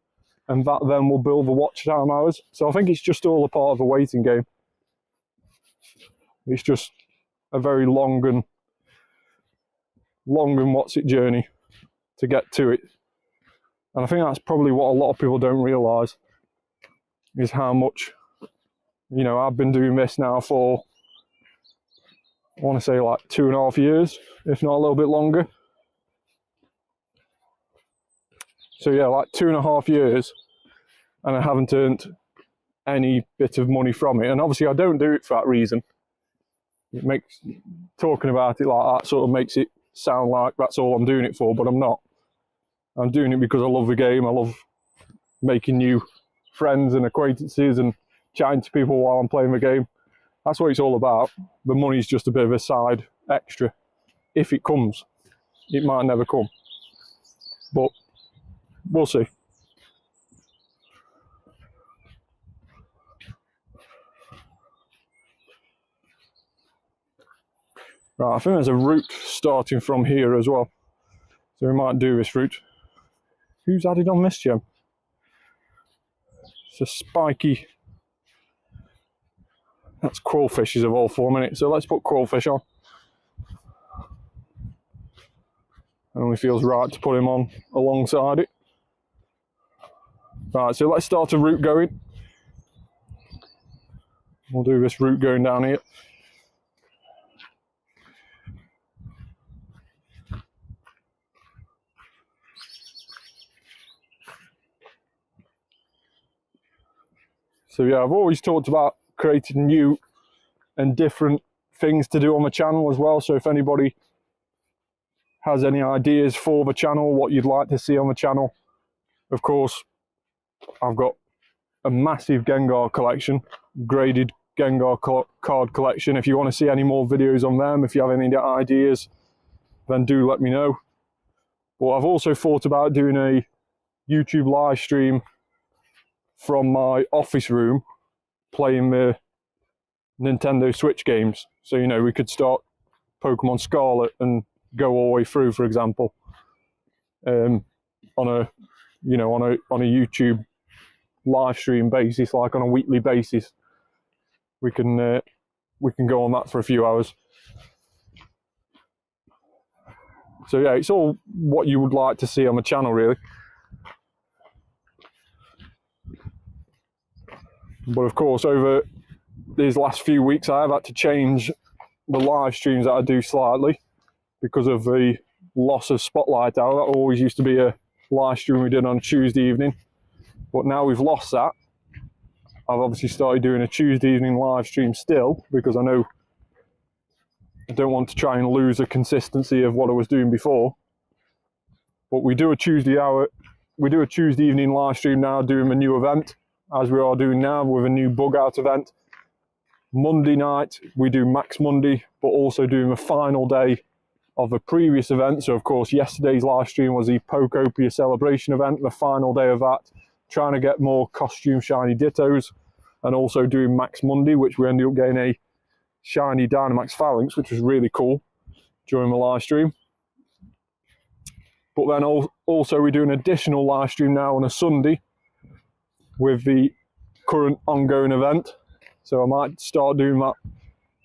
Speaker 1: and that then will build the watch time hours. So I think it's just all a part of a waiting game. It's just a very long and what's it journey to get to it. And I think that's probably what a lot of people don't realise, is how much, you know, I've been doing this now for, I want to say like 2.5 years, if not a little bit longer. So yeah, like 2.5 years, and I haven't earned any bit of money from it. And obviously I don't do it for that reason. It makes, talking about it like that sort of makes it sound like that's all I'm doing it for, but I'm not. I'm doing it because I love the game. I love making new friends and acquaintances and chatting to people while I'm playing the game. That's what it's all about. The money's just a bit of a side extra. If it comes, it might never come, but we'll see. Right, I think there's a route starting from here as well, so we might do this route. Who's added on this gem? It's a spiky. That's crawfishes of all form, innit? So let's put crawfish on. It only feels right to put him on alongside it. Right, so let's start a route going. We'll do this route going down here. So yeah, I've always talked about creating new and different things to do on the channel as well. So if anybody has any ideas for the channel, what you'd like to see on the channel, of course, I've got a massive Gengar collection, graded Gengar card collection. If you want to see any more videos on them, if you have any ideas, then do let me know. But I've also thought about doing a YouTube live stream from my office room, playing the Nintendo Switch games. So, you know, we could start Pokemon Scarlet and go all the way through, for example, on a YouTube live stream basis, like on a weekly basis. We can go on that for a few hours. So yeah, it's all what you would like to see on the channel, really. But of course, over these last few weeks, I have had to change the live streams that I do slightly because of the loss of Spotlight Hour. That always used to be a live stream we did on Tuesday evening, but now we've lost that. I've obviously started doing a Tuesday evening live stream still, because I know I don't want to try and lose the consistency of what I was doing before. But we do a Tuesday evening live stream now, doing a new event, as we are doing now with a new bug out event. Monday night we do Max Monday, but also doing the final day of the previous event. So of course yesterday's live stream was the Pokopia celebration event, the final day of that, trying to get more costume shiny Dittos, and also doing Max Monday, which we ended up getting a shiny Dynamax Phalanx, which was really cool during the live stream. But then also we do an additional live stream now on a Sunday with the current ongoing event. So I might start doing that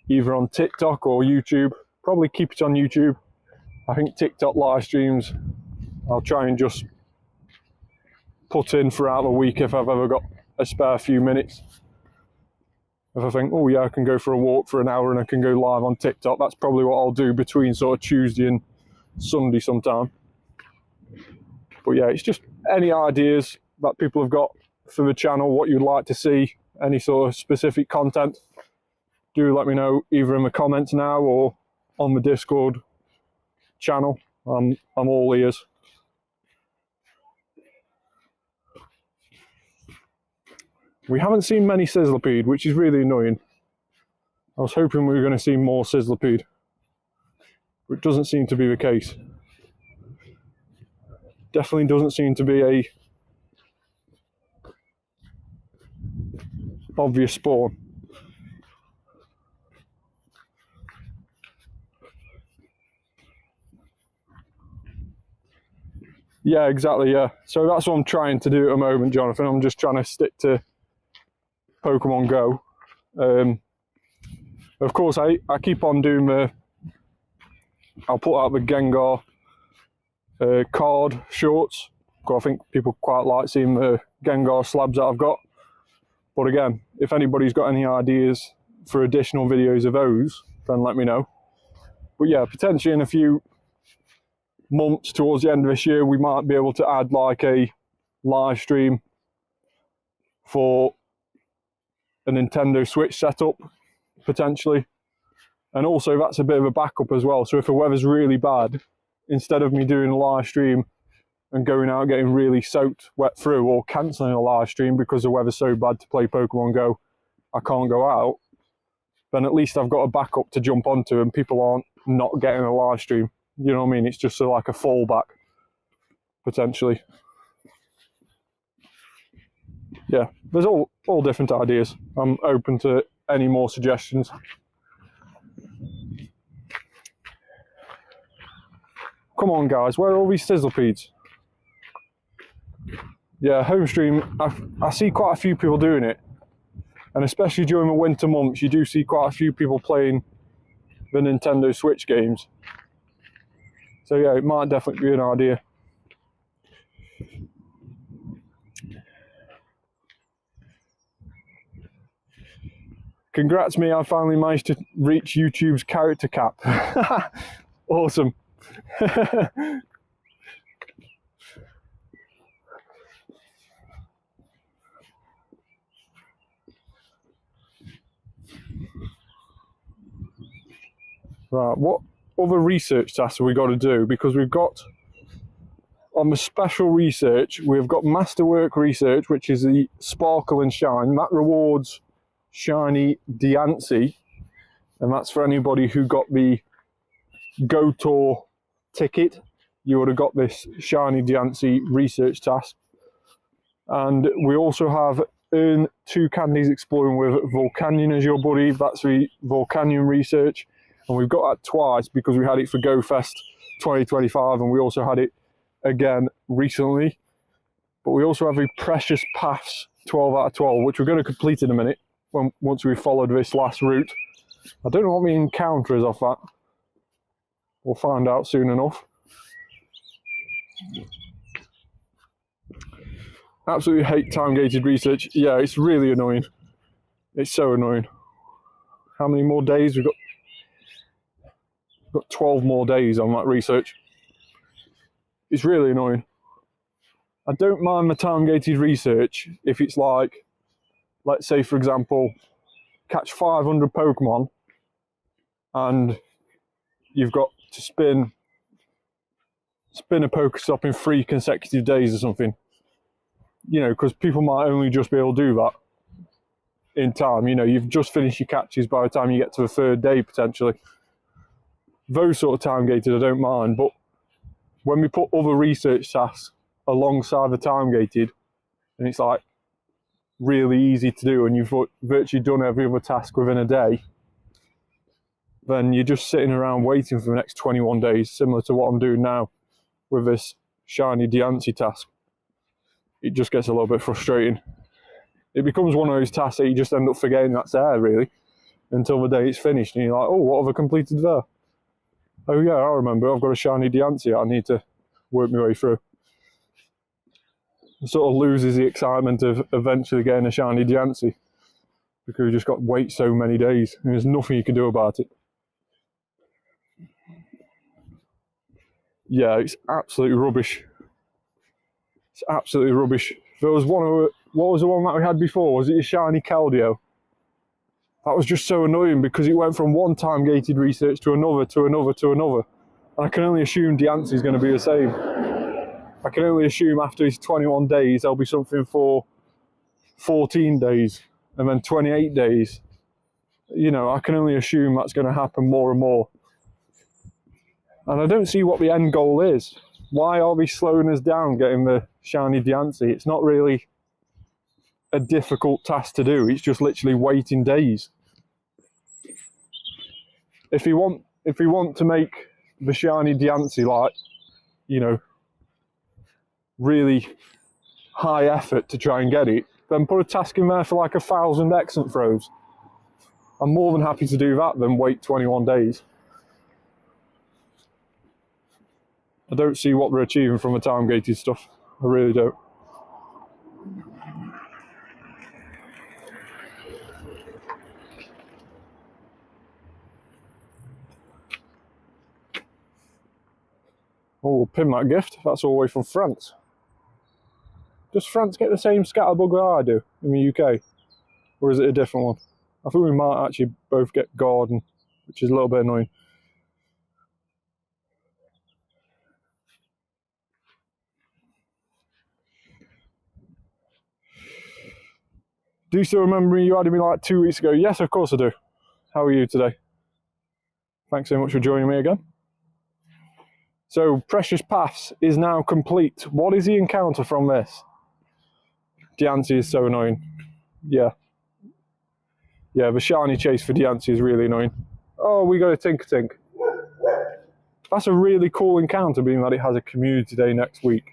Speaker 1: either on TikTok or YouTube. Probably keep it on YouTube. I think TikTok live streams, I'll try and just put in throughout the week if I've ever got a spare few minutes. If I think, oh yeah, I can go for a walk for an hour and I can go live on TikTok, that's probably what I'll do between sort of Tuesday and Sunday sometime. But yeah, it's just any ideas that people have got for the channel, what you'd like to see, any sort of specific content, do let me know either in the comments now or on the Discord channel. I'm all ears. We haven't seen many Sizzlipede, which is really annoying. I was hoping we were going to see more Sizzlipede, but it doesn't seem to be the case. Definitely doesn't seem to be a obvious spawn. Yeah, exactly, yeah. So that's what I'm trying to do at the moment, Jonathan. I'm just trying to stick to Pokemon Go. Of course, I keep on doing I'll put out the Gengar card shorts. I think people quite like seeing the Gengar slabs that I've got. But again, if anybody's got any ideas for additional videos of those, then let me know. But yeah, potentially in a few months towards the end of this year, we might be able to add like a live stream for a Nintendo Switch setup, potentially. And also that's a bit of a backup as well. So if the weather's really bad, instead of me doing a live stream and going out getting really soaked wet through, or cancelling a live stream because the weather's so bad to play Pokemon Go, I can't go out, then at least I've got a backup to jump onto and people aren't not getting a live stream. You know what I mean? It's just like a fallback, potentially. Yeah, there's all different ideas. I'm open to any more suggestions. Come on, guys, where are all these Sizzlipedes? Yeah, home stream, I see quite a few people doing it. And especially during the winter months, you do see quite a few people playing the Nintendo Switch games. So yeah, it might definitely be an idea. Congrats me, I finally managed to reach YouTube's character cap. Awesome. Right, what other research tasks have we got to do? Because we've got, on the special research, we've got masterwork research, which is the Sparkle and Shine. That rewards Shiny Diancie, and that's for anybody who got the Go Tour ticket. You would have got this Shiny Diancie research task. And we also have earn 2 candies exploring with Volcanion as your buddy. That's the Volcanion research. And we've got that twice because we had it for GoFest 2025 and we also had it again recently. But we also have a Precious Paths 12 out of 12, which we're going to complete in a minute once we've followed this last route. I don't know what the encounter is off that. We'll find out soon enough. Absolutely hate time-gated research. Yeah, it's really annoying. It's so annoying. How many more days? We've got 12 more days on that research. It's really annoying. I don't mind the time-gated research if it's like, let's say for example, catch 500 Pokemon and you've got to spin a Pokestop in 3 consecutive days or something. You know, because people might only just be able to do that in time. You know, you've just finished your catches by the time you get to the 3rd day potentially. Those sort of time gated I don't mind, but when we put other research tasks alongside the time gated and it's like really easy to do and you've virtually done every other task within a day, then you're just sitting around waiting for the next 21 days, similar to what I'm doing now with this Shiny Diancie task. It just gets a little bit frustrating. it becomes one of those tasks that you just end up forgetting that's there, really, until the day it's finished, and you're like, oh, what have I completed there? Oh yeah, I remember, I've got a shiny Diancie I need to work my way through. It sort of loses the excitement of eventually getting a shiny Diancie, because you just got to wait so many days, and there's nothing you can do about it. Yeah, it's absolutely rubbish. It's absolutely rubbish. There was one of, what was the one that we had before? Was it a shiny Keldeo? That was just so annoying because it went from one time gated research to another, to another, to another. And I can only assume Diancie's going to be the same. I can only assume after his 21 days, there'll be something for 14 days and then 28 days. You know, I can only assume that's going to happen more and more. And I don't see what the end goal is. Why are they slowing us down getting the shiny Diancie? It's not really a difficult task to do. It's just literally waiting days. If you want to make the shiny Diancie, like, you know, really high effort to try and get it, then put a task in there for like 1,000 excellent throws. I'm more than happy to do that than wait 21 days. I don't see what we're achieving from the time-gated stuff. I really don't. Oh, we'll pin that gift. That's all the way from France. Does France get the same scatterbug that I do in the UK? Or is it a different one? I think we might actually both get Garden, which is a little bit annoying. Do you still remember you added me like 2 weeks ago? Yes, of course I do. How are you today? Thanks so much for joining me again. So, Precious Paths is now complete. What is the encounter from this? Diancie is so annoying. Yeah. Yeah, the shiny chase for Diancie is really annoying. Oh, we got a Tink. That's a really cool encounter, being that it has a community day next week.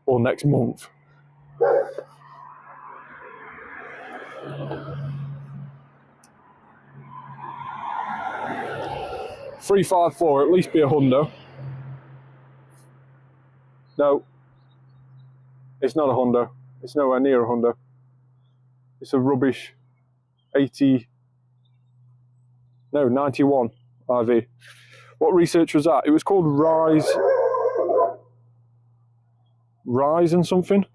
Speaker 1: Or next month. $354, at least be a Hundo. No. It's not a Hundo. It's nowhere near a Hundo. It's a rubbish 91 IV. What research was that? It was called Rise and something?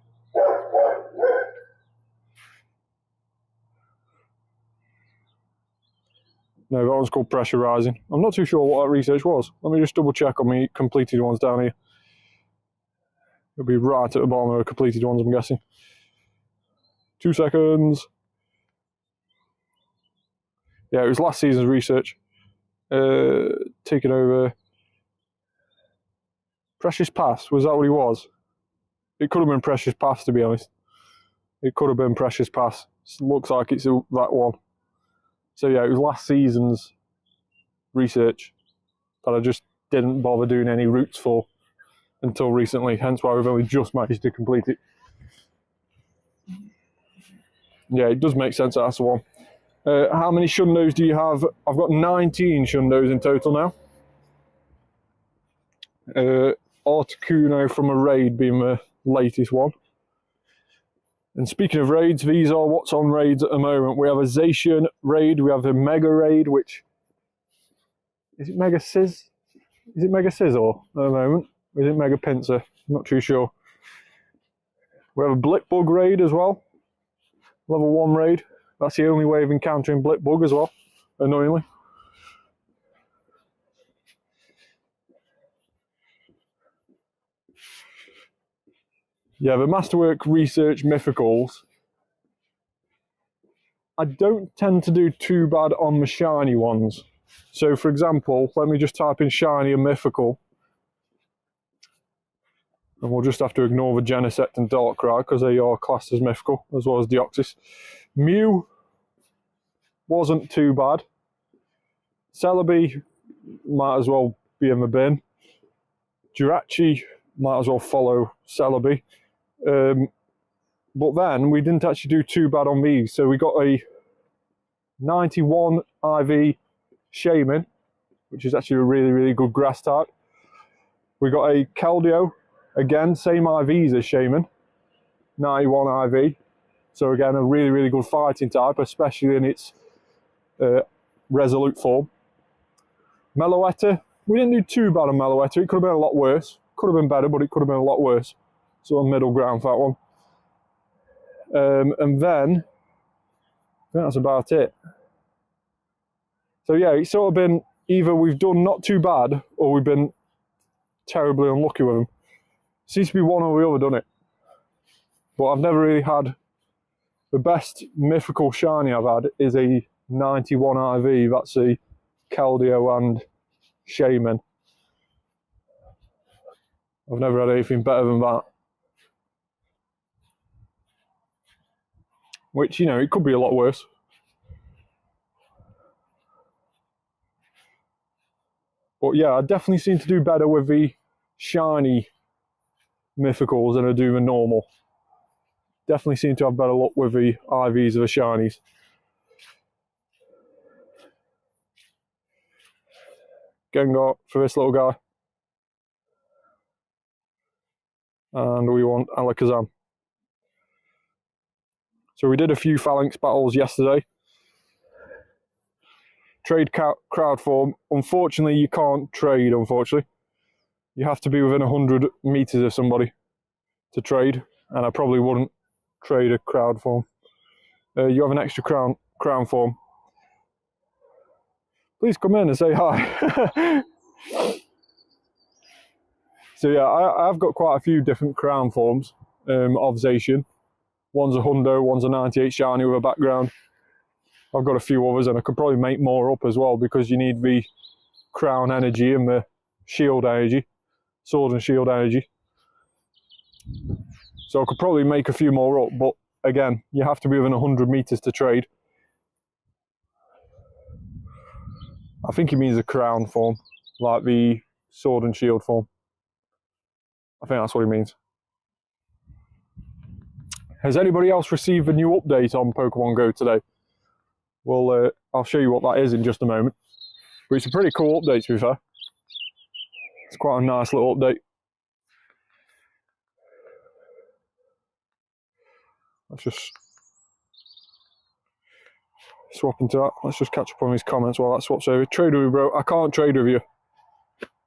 Speaker 1: No, that one's called Pressurizing. I'm not too sure what that research was. Let me just double check on the completed ones down here. It'll be right at the bottom of the completed ones, I'm guessing. 2 seconds. Yeah, it was last season's research. Taken over. Precious Pass, was that what he was? It could have been Precious Pass, to be honest. It could have been Precious Pass. It looks like it's that one. So yeah, it was last season's research that I just didn't bother doing any routes for until recently, hence why we've only just managed to complete it. Yeah, it does make sense that that's the one. How many Shundos do you have? I've got 19 Shundos in total now. Articuno from a raid being the latest one. And speaking of raids, these are what's on raids at the moment. We have a Zacian raid, we have a Mega raid, which... Is it Mega Sizz? Is it Mega Sizzle at the moment? Or is it Mega Pinsir? I'm not too sure. We have a Blipbug raid as well. Level 1 raid. That's the only way of encountering Blipbug as well, annoyingly. Yeah, the Masterwork Research Mythicals, I don't tend to do too bad on the shiny ones. So, for example, let me just type in shiny and mythical. And we'll just have to ignore the Genesect and Darkrai because they are classed as mythical, as well as Deoxys. Mew wasn't too bad. Celebi might as well be in the bin. Jirachi might as well follow Celebi. But then we didn't actually do too bad on these. So we got a 91 IV Shaman, which is actually a really, really good grass type. We got a Keldeo, again, same IVs as Shaman, 91 IV. So again, a really, really good fighting type, especially in its resolute form. Meloetta, we didn't do too bad on Meloetta. It could have been a lot worse. Could have been better, but it could have been a lot worse. So on middle ground for that one. And then, I think that's about it. So yeah, it's sort of been either we've done not too bad or we've been terribly unlucky with them. Seems to be one or the other, doesn't it? But I've never really had, the best mythical shiny I've had is a 91 IV. That's a Keldeo and Shaman. I've never had anything better than that. Which, you know, it could be a lot worse. But yeah, I definitely seem to do better with the shiny mythicals than I do the normal. Definitely seem to have better luck with the IVs of the shinies. Gengar for this little guy. And we want Alakazam. So we did a few Phalanx battles yesterday. Trade crowd form. Unfortunately, you can't trade, unfortunately. You have to be within 100 meters of somebody to trade. And I probably wouldn't trade a crowd form. You have an extra crown form. Please come in and say hi. So yeah, I've got quite a few different crown forms of Zacian. One's a Hundo, one's a 98 shiny with a background. I've got a few others and I could probably make more up as well because you need the crown energy and the shield energy, sword and shield energy. So I could probably make a few more up, but again, you have to be within 100 meters to trade. I think he means the crown form, like the sword and shield form. I think that's what he means. Has anybody else received a new update on Pokemon Go today? Well, I'll show you what that is in just a moment. But it's a pretty cool update, to be fair. It's quite a nice little update. Let's just swap into that. Let's just catch up on his comments while that swaps over. Trade with me, bro. I can't trade with you.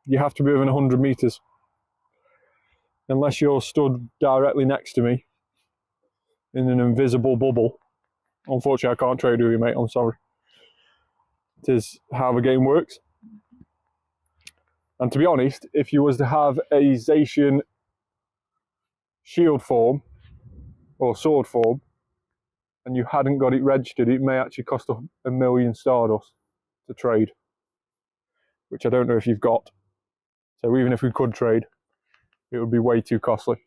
Speaker 1: You have to be within 100 meters. Unless you're stood directly next to me in an invisible bubble. Unfortunately, I can't trade with you, mate. I'm sorry. It is how the game works. And to be honest, if you was to have a Zacian shield form or sword form and you hadn't got it registered, it may actually cost a million Stardust to trade, which I don't know if you've got. So even if we could trade, it would be way too costly.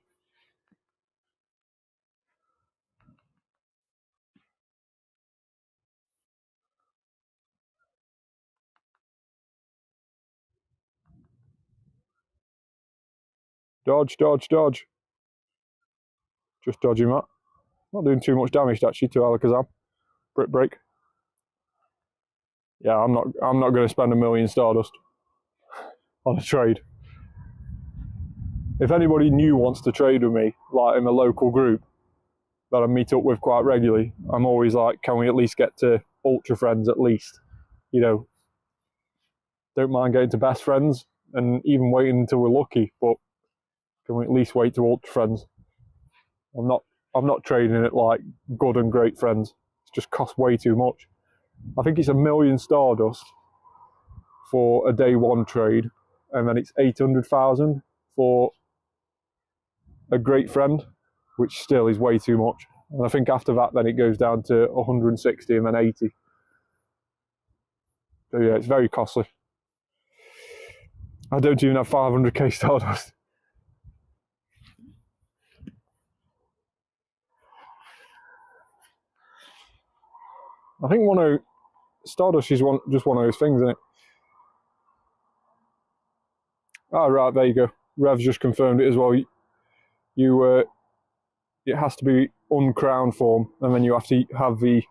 Speaker 1: Dodge, dodge, dodge. Just dodging that. Not doing too much damage actually to Alakazam. Brick break. Yeah, I'm not going to spend a million Stardust on a trade. If anybody new wants to trade with me, like in a local group that I meet up with quite regularly, I'm always like, can we at least get to ultra friends at least? You know, don't mind getting to best friends and even waiting until we're lucky, but can we at least wait to ultra friends? I'm not trading it like good and great friends. It just costs way too much. I think it's a million Stardust for a day one trade, and then it's 800,000 for a great friend, which still is way too much. And I think after that, then it goes down to 160 and then 80. So yeah, it's very costly. I don't even have 500k Stardust. I think Stardust is just one of those things, isn't it? Oh, right, there you go. Rev's just confirmed it as well. You it has to be uncrowned form, and then you have to have the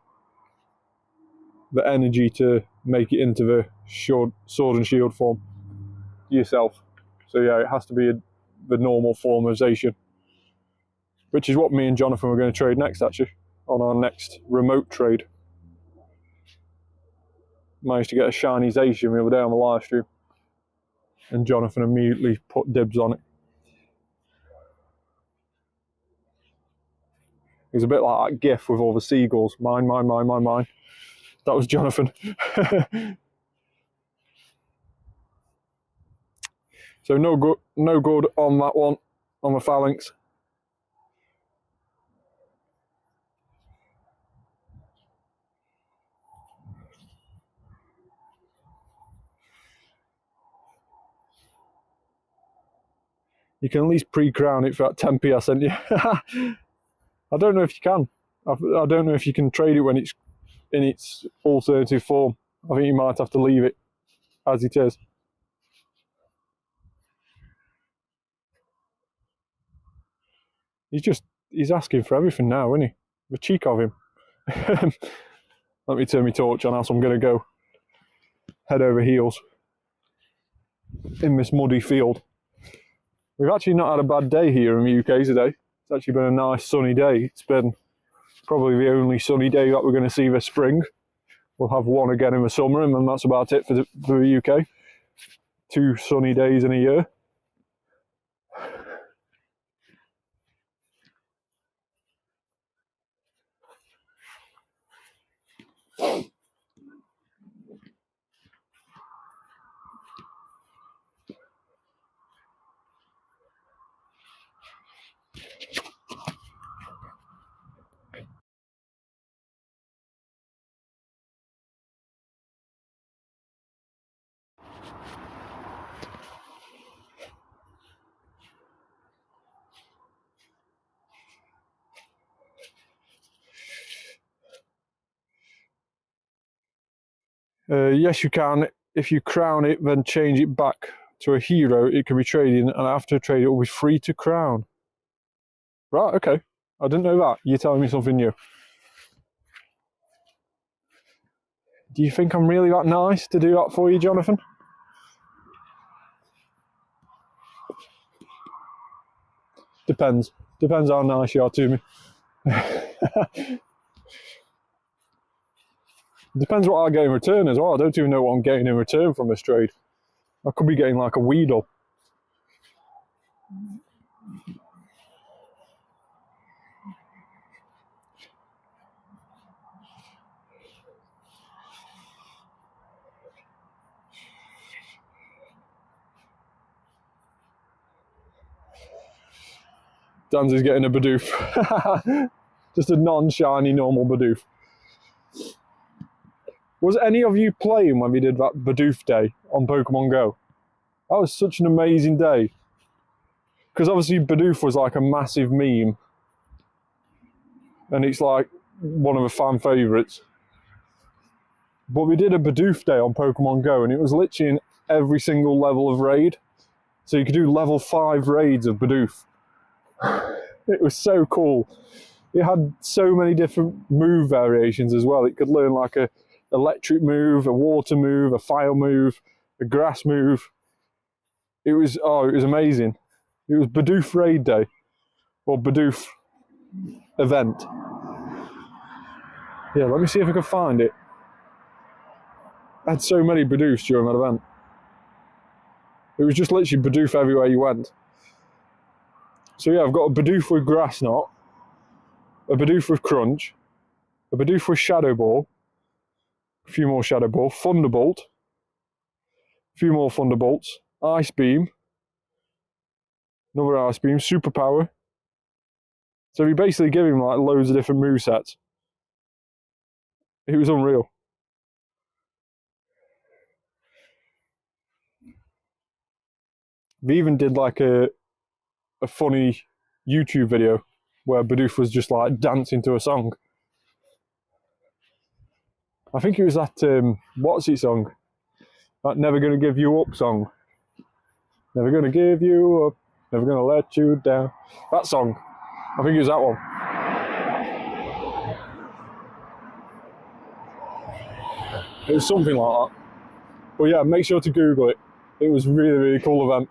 Speaker 1: energy to make it into the sword and shield form yourself. So yeah, it has to be the normal formization, which is what me and Jonathan were going to trade next, actually, on our next remote trade. Managed to get a Shiny Sizzlipede the other day on the live stream, and Jonathan immediately put dibs on it. It was a bit like that gif with all the seagulls. Mine, mine, mine, mine, mine. That was Jonathan. So no good on that one, on the phalanx. You can at least pre-crown it for that 10p I sent you. I don't know if you can. I don't know if you can trade it when it's in its alternative form. I think you might have to leave it as it is. He's asking for everything now, isn't he? The cheek of him. Let me turn my torch on, else I'm going to go head over heels in this muddy field. We've actually not had a bad day here in the UK today. It's actually been a nice sunny day. It's been probably the only sunny day that we're going to see this spring. We'll have one again in the summer, and then that's about it for the UK. 2 sunny days in a year. Yes, you can. If you crown it, then change it back to a hero, it can be traded, and after trade, it will be free to crown. Right, okay. I didn't know that. You're telling me something new. Do you think I'm really that nice to do that for you, Jonathan? Depends. Depends how nice you are to me. Depends what I get in return as well. I don't even know what I'm getting in return from this trade. I could be getting like a Weedle. Danzy's getting a Bidoof. Just a non-shiny normal Bidoof. Was any of you playing when we did that Bidoof day on Pokemon Go? That was such an amazing day. Because obviously Bidoof was like a massive meme. And it's like one of the fan favourites. But we did a Bidoof day on Pokemon Go, and it was literally in every single level of raid. So you could do level 5 raids of Bidoof. It was so cool. It had so many different move variations as well. It could learn like a electric move, a water move, a fire move, a grass move. It was amazing. It was Bidoof raid day, or Bidoof event. Yeah, let me see if I can find it. I had so many Bidoofs during that event. It was just literally Bidoof everywhere you went. So yeah, I've got a Bidoof with Grass Knot, a Bidoof with Crunch, a Bidoof with Shadow Ball, a few more Shadow Ball, Thunderbolt, a few more Thunderbolts, Ice Beam, another Ice Beam, Superpower. So we basically give him like loads of different movesets. It was unreal. We even did like a funny YouTube video where Bidoof was just like dancing to a song. I think it was that, what's it song? That Never Gonna Give You Up song. Never gonna give you up, never gonna let you down. That song. I think it was that one. It was something like that. But yeah, make sure to Google it. It was a really, really cool event.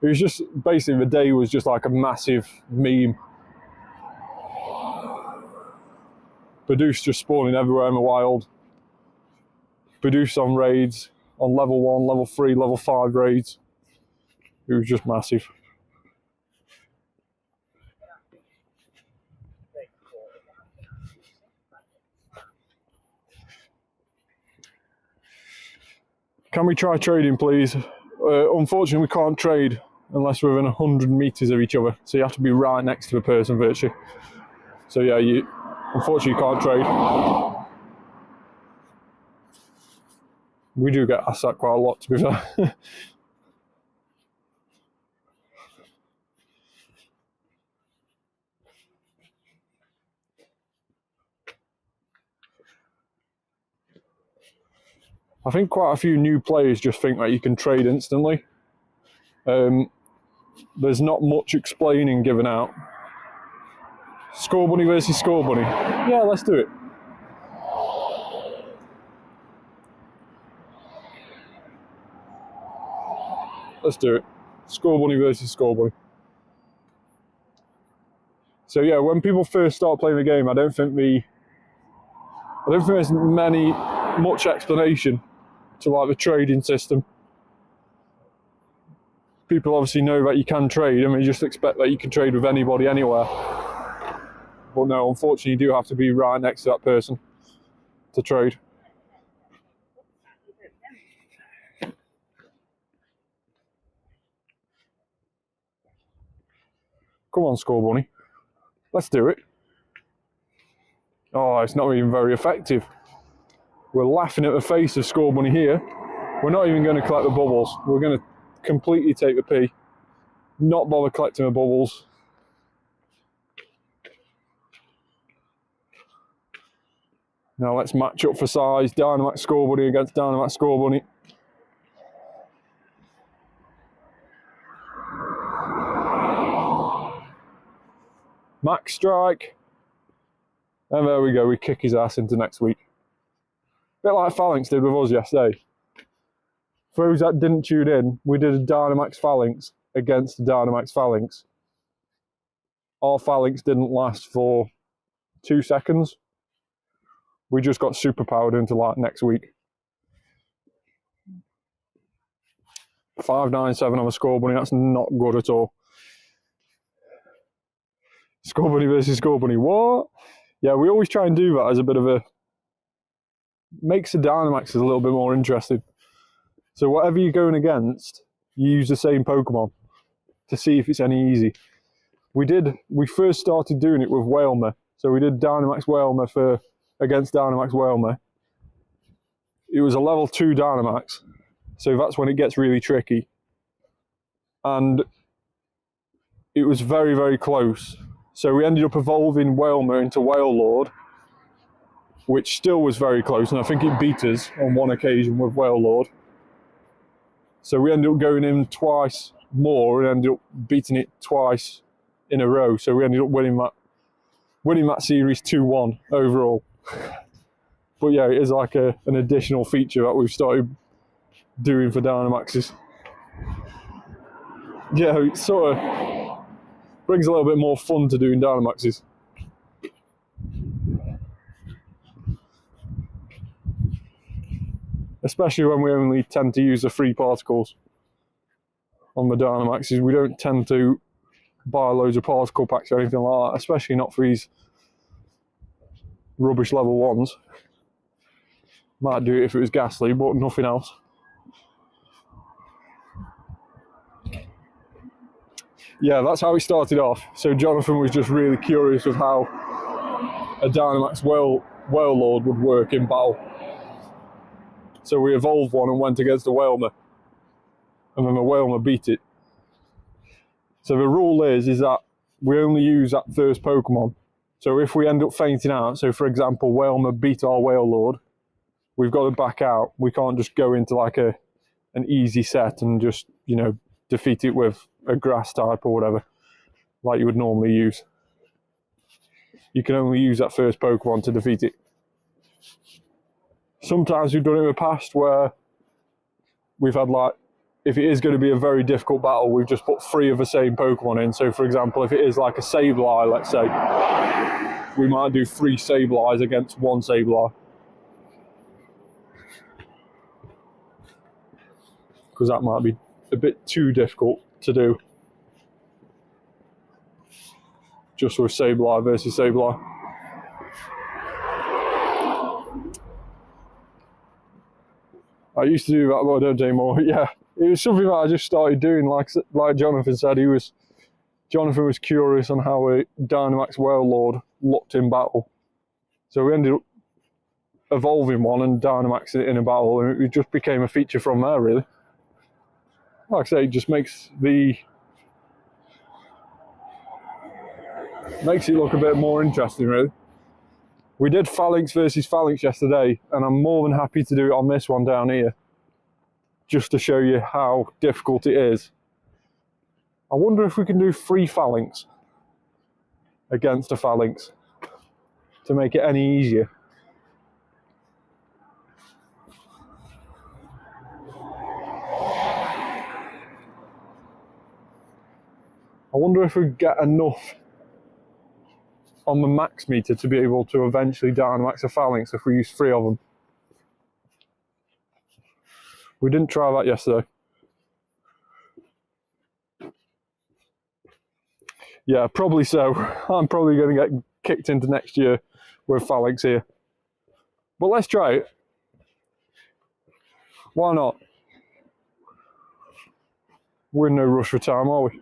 Speaker 1: It was just, basically the day was just like a massive meme. Bidoof just spawning everywhere in the wild. Bidoofs on raids, on level 1, level 3, level 5 raids. It was just massive. Can we try trading, please? Unfortunately, we can't trade unless we're within 100 meters of each other. So you have to be right next to the person virtually. So yeah, unfortunately you can't trade. We do get asked that quite a lot, to be fair. I think quite a few new players just think that you can trade instantly. There's not much explaining given out. Score Bunny versus Score Bunny. Yeah, let's do it. Let's do it. Score Bunny versus Score Bunny. So yeah, when people first start playing the game, I don't think there's much explanation to like the trading system. People obviously know that you can trade, and they just expect that you can trade with anybody anywhere. But no, unfortunately, you do have to be right next to that person to trade. Come on, Score Bunny. Let's do it. Oh, it's not even very effective. We're laughing at the face of Score Bunny here. We're not even going to collect the bubbles. We're going to completely take the P. Not bother collecting the bubbles. Now let's match up for size. Dynamax Score Bunny against Dynamax Score Bunny. Max Strike. And there we go, we kick his ass into next week. A bit like Phalanx did with us yesterday. For those that didn't tune in, we did a Dynamax Phalanx against Dynamax Phalanx. Our Phalanx didn't last for 2 seconds. We just got super powered into like next week. 597 on a Score Bunny, that's not good at all. Score Bunny versus Score Bunny, what? Yeah, we always try and do that as a bit of a... makes the Dynamaxes a little bit more interesting. So whatever you're going against, you use the same Pokemon to see if it's any easy. We first started doing it with Whalmer. So we did Dynamax Whalmer against Dynamax Whalmer. It was a level 2 Dynamax. So that's when it gets really tricky. And it was very, very close. So we ended up evolving Whalmer into Wailord, which still was very close, and I think it beat us on one occasion with Wailord. So we ended up going in twice more and ended up beating it twice in a row. So we ended up winning that series 2-1 overall. But yeah, it is like an additional feature that we've started doing for Dynamaxes. Yeah, it sort of brings a little bit more fun to doing Dynamaxes. Especially when we only tend to use the free particles on the Dynamaxes. We don't tend to buy loads of particle packs or anything like that, especially not for these rubbish level 1s. Might do it if it was Ghastly, but nothing else. Yeah, that's how it started off. So Jonathan was just really curious of how a Dynamax Wailord would work in battle. So we evolved one and went against a Whalmer. And then the Whalmer beat it. So the rule is that we only use that first Pokemon. So if we end up fainting out, so for example, Whalmer beat our Wailord, we've got to back out. We can't just go into like an easy set and just, defeat it with a grass type or whatever, like you would normally use. you can only use that first Pokemon to defeat it. Sometimes we've done it in the past where we've had, like, if it is going to be a very difficult battle, we've just put 3 of the same Pokemon in. So, for example, if it is like a Sableye, let's say, we might do 3 Sableyes against 1 Sableye. Because that might be a bit too difficult to do. Just with Sableye versus Sableye. I used to do that, but I don't anymore. Yeah, it was something that I just started doing. Like Jonathan said, Jonathan was curious on how a Dynamax Wailord looked in battle. So we ended up evolving one and Dynamaxing it in a battle, and it just became a feature from there, really. Like I say, it just makes it look a bit more interesting, really. We did Phalanx versus Phalanx yesterday, and I'm more than happy to do it on this one down here, just to show you how difficult it is. I wonder if we can do 3 Phalanx against a Phalanx to make it any easier. I wonder if we get enough on the max meter to be able to eventually Dynamax a Phalanx if we use 3 of them. We didn't try that yesterday. Yeah, probably so. I'm probably going to get kicked into next year with Phalanx here. But let's try it. Why not? We're in no rush for time, are we?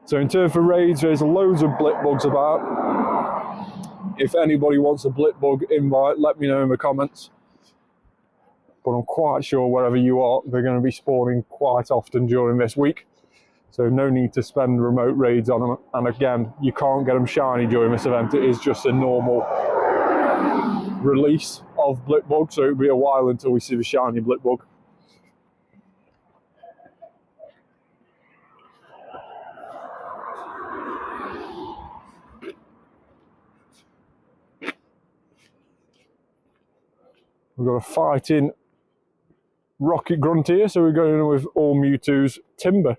Speaker 1: So in terms of raids, there's loads of Blipbugs about. If anybody wants a Blipbug invite, let me know in the comments. But I'm quite sure wherever you are, they're going to be spawning quite often during this week. So no need to spend remote raids on them. And again, you can't get them shiny during this event. It is just a normal release of Blipbug, so it'll be a while until we see the shiny Blipbug. We've got a fighting Rocket Grunt here, so we're going in with all Mewtwo's Timber.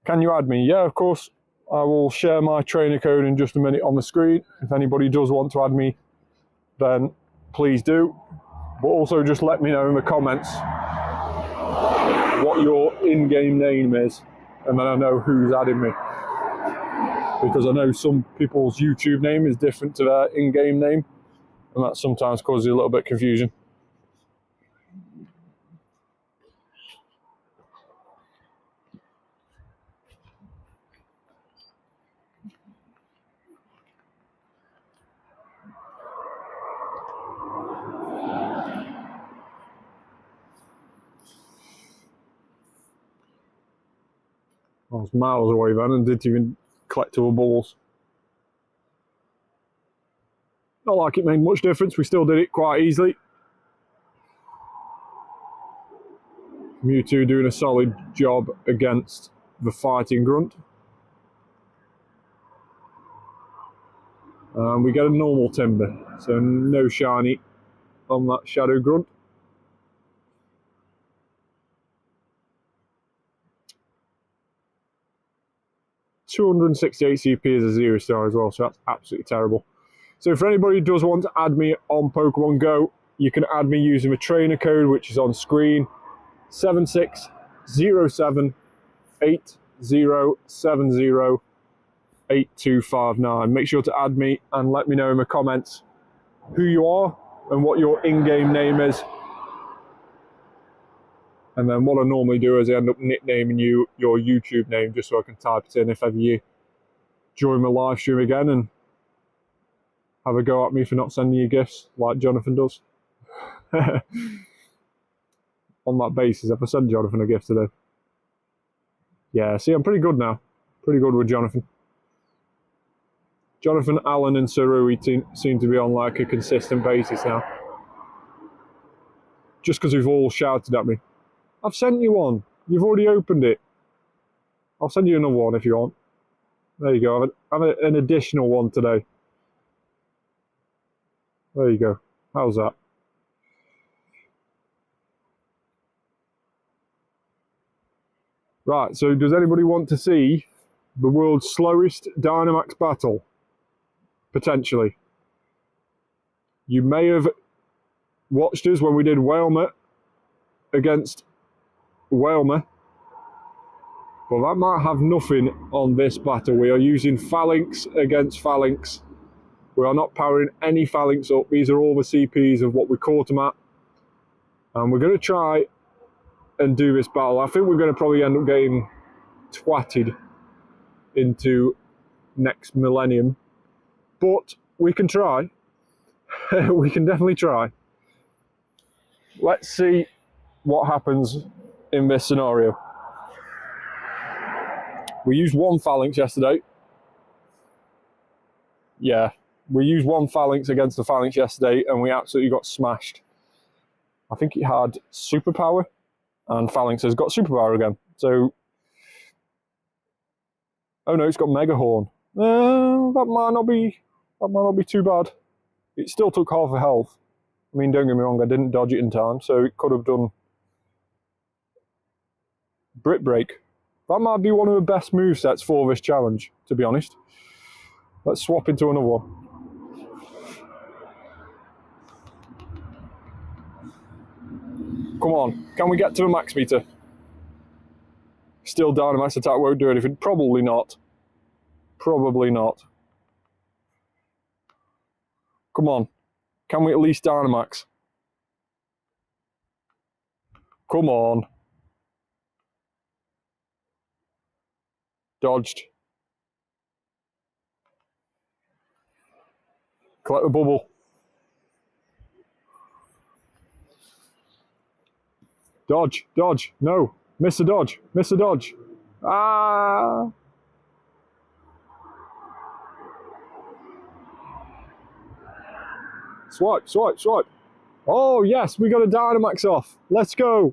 Speaker 1: Can you add me? Yeah, of course. I will share my trainer code in just a minute on the screen. If anybody does want to add me, then please do. But also just let me know in the comments what your in-game name is, and then I know who's adding me. Because I know some people's YouTube name is different to their in-game name, and that sometimes causes a little bit of confusion. I was miles away then and didn't even collect 2 balls. Not like it made much difference, we still did it quite easily. Mewtwo doing a solid job against the fighting Grunt. We get a normal Timber, so no shiny on that Shadow Grunt. $268 CP is a 0-star as well, so that's absolutely terrible. So for anybody who does want to add me on Pokemon Go, you can add me using the trainer code, which is on screen, 760780708259. Make sure to add me and let me know in the comments who you are and what your in-game name is. And then what I normally do is I end up nicknaming you your YouTube name just so I can type it in if ever you join my live stream again and have a go at me for not sending you gifts like Jonathan does. On that basis, if I send Jonathan a gift today. Yeah, see, I'm pretty good now. Pretty good with Jonathan. Jonathan, Alan and Saru seem to be on like a consistent basis now. Just because we've all shouted at me. I've sent you one. You've already opened it. I'll send you another one if you want. There you go. Have an additional one today. There you go. How's that? Right, so does anybody want to see the world's slowest Dynamax battle? Potentially. You may have watched us when we did Whalmer against Whalmer, but that might have nothing on this battle. We are using Phalanx against Phalanx. We are not powering any Phalanx up. These are all the CPs of what we caught them at. And we're going to try and do this battle. I think we're going to probably end up getting twatted into next millennium. But we can try. We can definitely try. Let's see what happens in this scenario. We used one Phalanx yesterday. Yeah, we used one Phalanx against the Phalanx yesterday and we absolutely got smashed. I think it had superpower and Phalanx has got superpower again. So, oh no, it's got Mega Horn. That might not be too bad. It still took half a health. I mean, don't get me wrong, I didn't dodge it in time, so it could have done Brit Break. That might be one of the best movesets for this challenge, to be honest. Let's swap into another one. Come on, can we get to the max meter? Still Dynamax attack won't do anything. Probably not. Probably not. Come on, can we at least Dynamax? Come on. Dodged. Collect the bubble. Dodge, dodge, no. Miss a dodge, miss a dodge. Ah! Swipe, swipe, swipe. Oh yes, we got a Dynamax off. Let's go.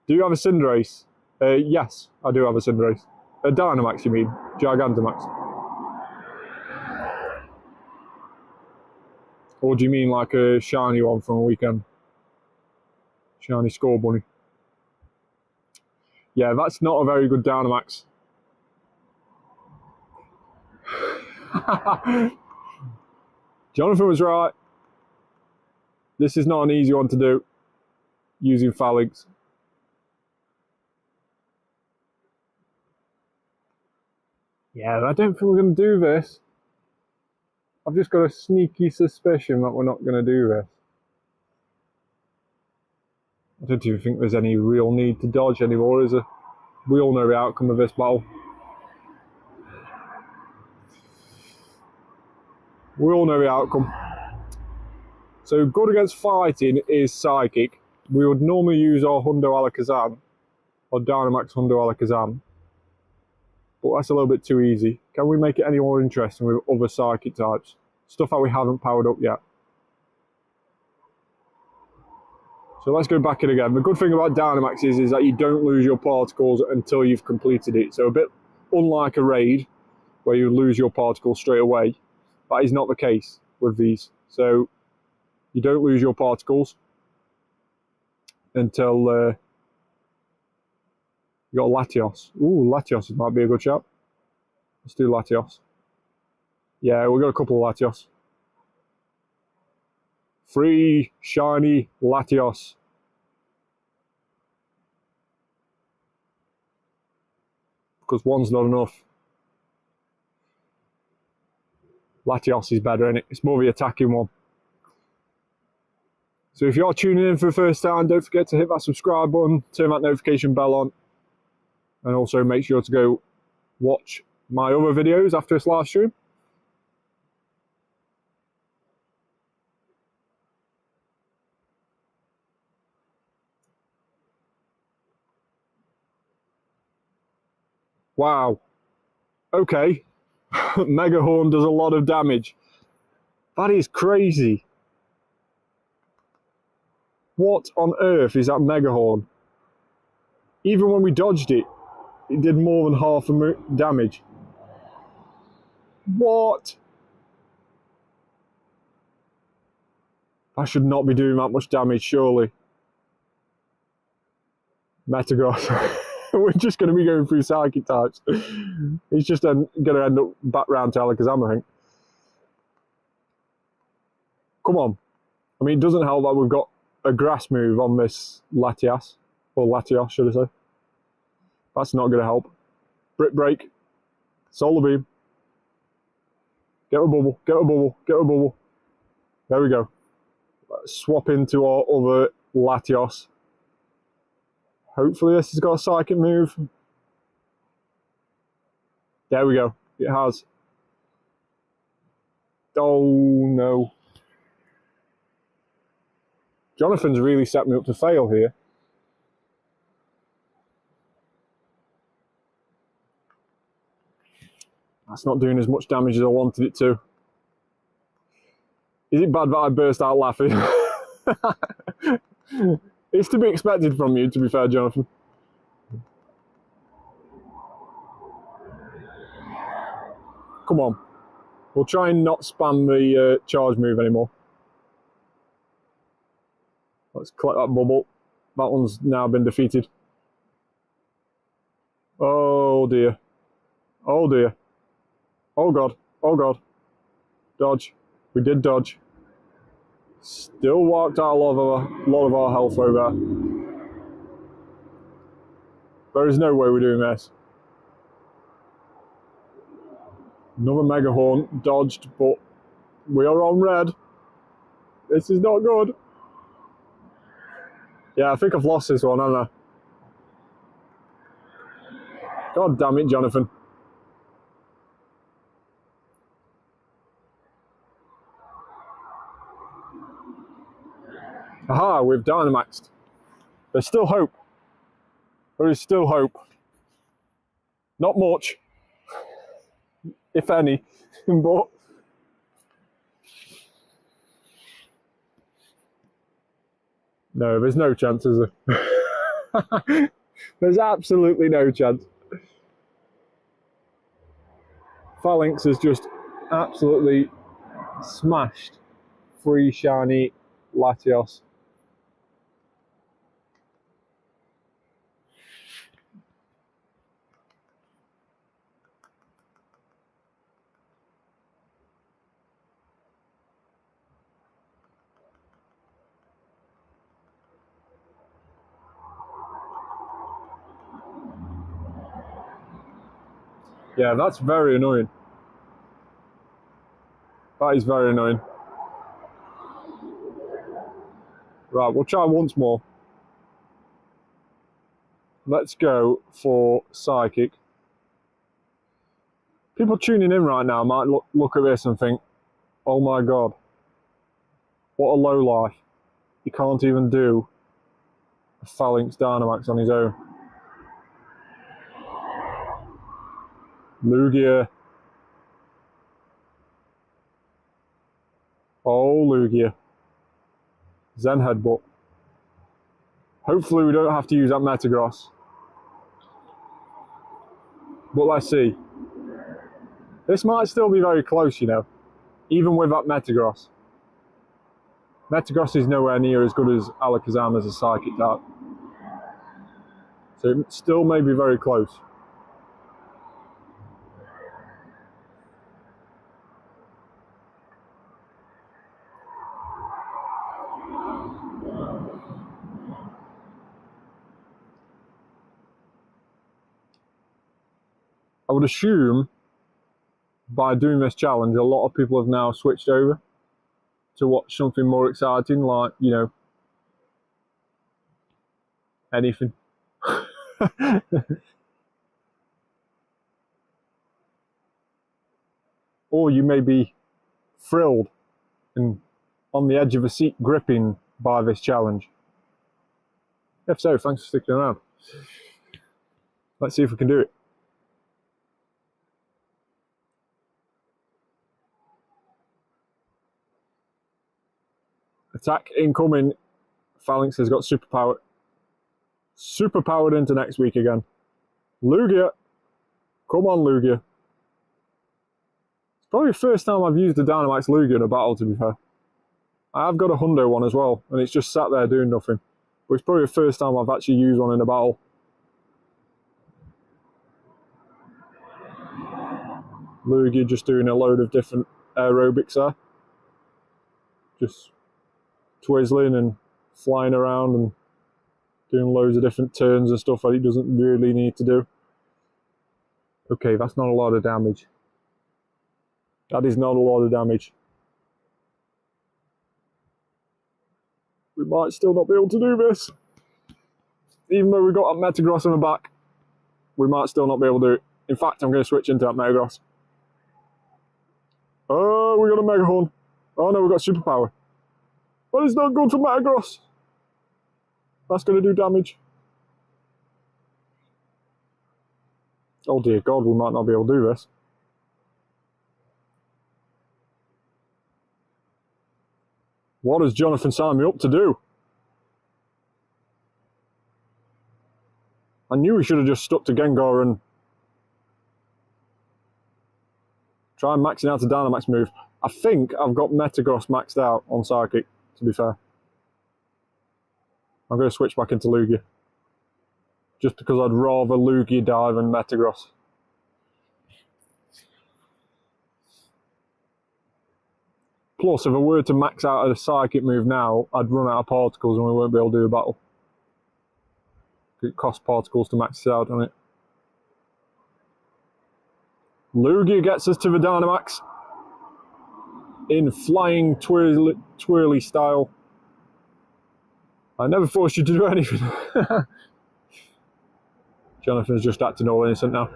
Speaker 1: Do you have a Cinderace? Yes, I do have a Cinderace. A Dynamax, you mean? Gigantamax. Or do you mean like a shiny one from a weekend? Shiny Score Bunny. Yeah, that's not a very good Dynamax. Jonathan was right. This is not an easy one to do, using Phalanx. Yeah, I don't think we're going to do this. I've just got a sneaky suspicion that we're not going to do this. I don't even think there's any real need to dodge anymore, is there? We all know the outcome of this battle. We all know the outcome. So good against fighting is Psychic. We would normally use our Hundo Alakazam, or Dynamax Hundo Alakazam. But that's a little bit too easy. Can we make it any more interesting with other Psychic types? Stuff that we haven't powered up yet. So let's go back in again. The good thing about Dynamax is that you don't lose your particles until you've completed it. So a bit unlike a raid, where you lose your particles straight away, that is not the case with these. So you don't lose your particles until you got Latios. Ooh, Latios might be a good shot. Let's do Latios. Yeah, we've got a couple of Latios. Free shiny Latios. Because one's not enough. Latios is better, isn't it? It's more of the attacking one. So if you're tuning in for the first time, don't forget to hit that subscribe button, turn that notification bell on, and also make sure to go watch my other videos after this live stream. Wow. Okay. Mega Horn does a lot of damage. That is crazy. What on earth is that Mega Horn? Even when we dodged it, It did more than half the damage. What? I should not be doing that much damage, surely. Metagross. We're just going to be going through psychic types. It's just going to end up back round to Alakazam, I think. Come on. I mean, it doesn't help that we've got a grass move on this Latias. Or Latios, should I say. That's not going to help. Brick Break. Solar Beam. Get a bubble. Get a bubble. Get a bubble. There we go. Let's swap into our other Latios. Hopefully this has got a psychic move. There we go. It has. Oh no. Jonathan's really set me up to fail here. That's not doing as much damage as I wanted it to. Is it bad that I burst out laughing? It's to be expected from you, to be fair, Jonathan. Come on. We'll try and not spam the charge move anymore. Let's collect that bubble. That one's now been defeated. Oh dear. Oh dear. Oh god. Oh god. Dodge. We did dodge. Still walked out a lot of our health over there. There is no way we're doing this. Another Mega Horn dodged, but we are on red. This is not good. Yeah, I think I've lost this one, haven't I? God damn it, Jonathan. Aha, we've Dynamaxed. There's still hope. There is still hope. Not much, if any, but no, there's no chance, is there? There's absolutely no chance. Phalanx has just absolutely smashed 3 shiny Latios. Yeah, that's very annoying. That is very annoying. Right, we'll try once more. Let's go for Psychic. People tuning in right now might look at this and think, oh my god, what a low life. He can't even do a Phalanx Dynamax on his own. Lugia. Oh, Lugia. Zen Headbutt. Hopefully we don't have to use that Metagross. But let's see. This might still be very close, you know, even with that Metagross. Metagross is nowhere near as good as Alakazam as a Psychic type. So it still may be very close. I would assume by doing this challenge, a lot of people have now switched over to watch something more exciting, like, you know, anything. Or you may be thrilled and on the edge of a seat gripping by this challenge. If so, thanks for sticking around. Let's see if we can do it. Attack incoming. Phalanx has got superpowered into next week again. Lugia. Come on, Lugia. It's probably the first time I've used a Dynamax Lugia in a battle, to be fair. I have got a Hundo one as well, and it's just sat there doing nothing. But it's probably the first time I've actually used one in a battle. Lugia just doing a load of different aerobics there. Just twizzling and flying around and doing loads of different turns and stuff that it doesn't really need to do. Okay, that's not a lot of damage. That is not a lot of damage. We might still not be able to do this. Even though we got a Metagross on the back, we might still not be able to do it. In fact, I'm going to switch into that Metagross. Oh, we got a Mega Horn. Oh no, we got Superpower. But it's not good for Metagross. That's going to do damage. Oh dear God, we might not be able to do this. What has Jonathan signed me up to do? I knew he should have just stuck to Gengar and try maxing out a Dynamax move. I think I've got Metagross maxed out on Psychic, to be fair. I'm going to switch back into Lugia. Just because I'd rather Lugia die than Metagross. Plus, if I were to max out a Psychic move now, I'd run out of particles and we won't be able to do a battle. It costs particles to max it out, doesn't it? Lugia gets us to the Dynamax in flying twirly style. I never forced you to do anything. Jonathan's just acting all innocent now.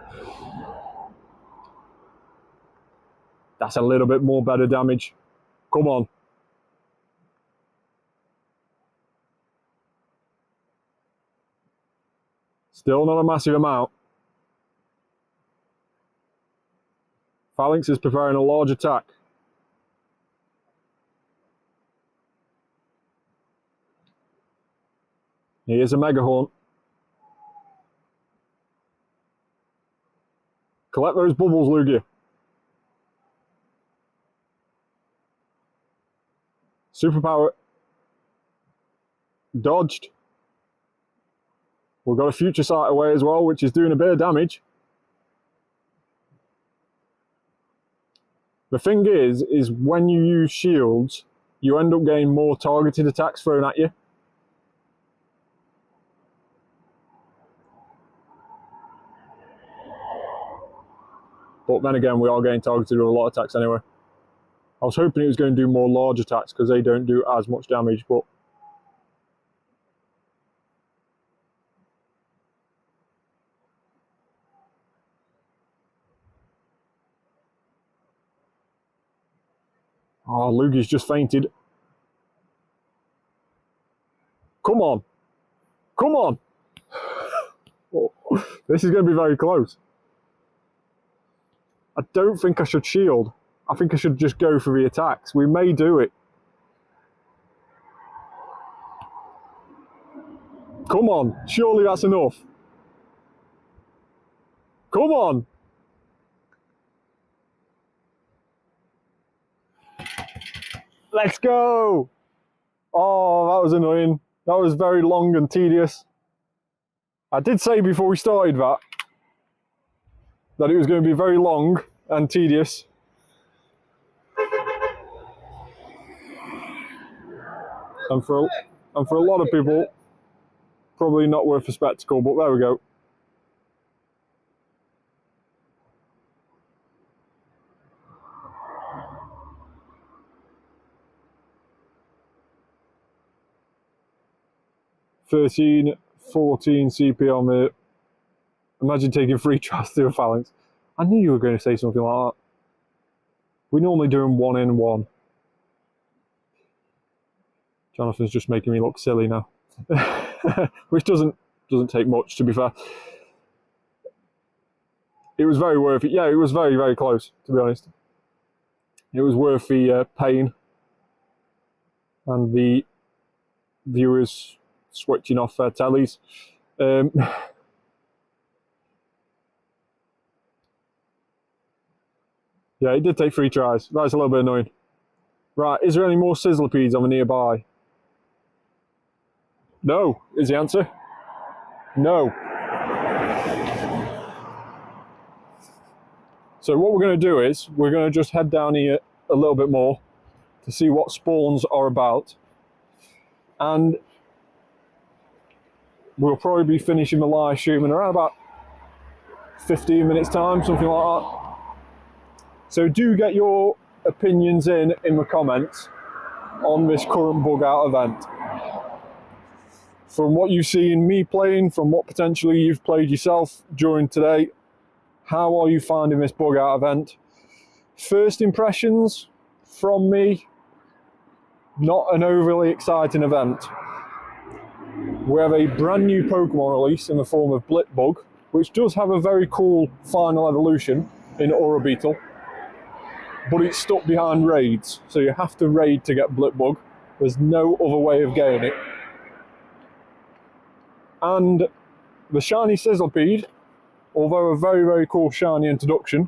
Speaker 1: That's a little bit more better damage. Come on. Still not a massive amount. Phalanx is preparing a large attack. Here's a Mega Horn. Collect those bubbles, Lugia. Superpower. Dodged. We've got a Future Sight away as well, which is doing a bit of damage. The thing is when you use shields, you end up getting more targeted attacks thrown at you. But then again, we are getting targeted with a lot of attacks anyway. I was hoping it was going to do more large attacks because they don't do as much damage, but oh, Lugia's just fainted. Come on. Come on. Oh, this is going to be very close. I don't think I should shield. I think I should just go for the attacks. We may do it. Come on. Surely that's enough. Come on. Let's go. Oh, that was annoying. That was very long and tedious. I did say before we started that it was going to be very long and tedious. And for a lot of people, probably not worth a spectacle, but there we go. $13, $14 CP on the. Imagine taking 3 tries to do a Phalanx. I knew you were going to say something like that. We normally do them 1 in 1. Jonathan's just making me look silly now. Which doesn't take much, to be fair. It was very worth it. Yeah, it was very, very close, to be honest. It was worth the pain and the viewers switching off their tellies. Yeah, it did take 3 tries. That's a little bit annoying. Right, is there any more Sizzlipedes on the nearby? No, is the answer. No. So what we're going to do is, we're going to just head down here a little bit more to see what spawns are about. And we'll probably be finishing the live stream in around about 15 minutes time, something like that. So do get your opinions in the comments on this current bug out event. From what you've seen me playing, from what potentially you've played yourself during today, how are you finding this bug out event? First impressions from me, not an overly exciting event. We have a brand new Pokemon release in the form of Blipbug, which does have a very cool final evolution in Beetle, but it's stuck behind raids, so you have to raid to get Blipbug. There's no other way of getting it. And the Shiny Sizzlipede, although a very, very cool shiny introduction,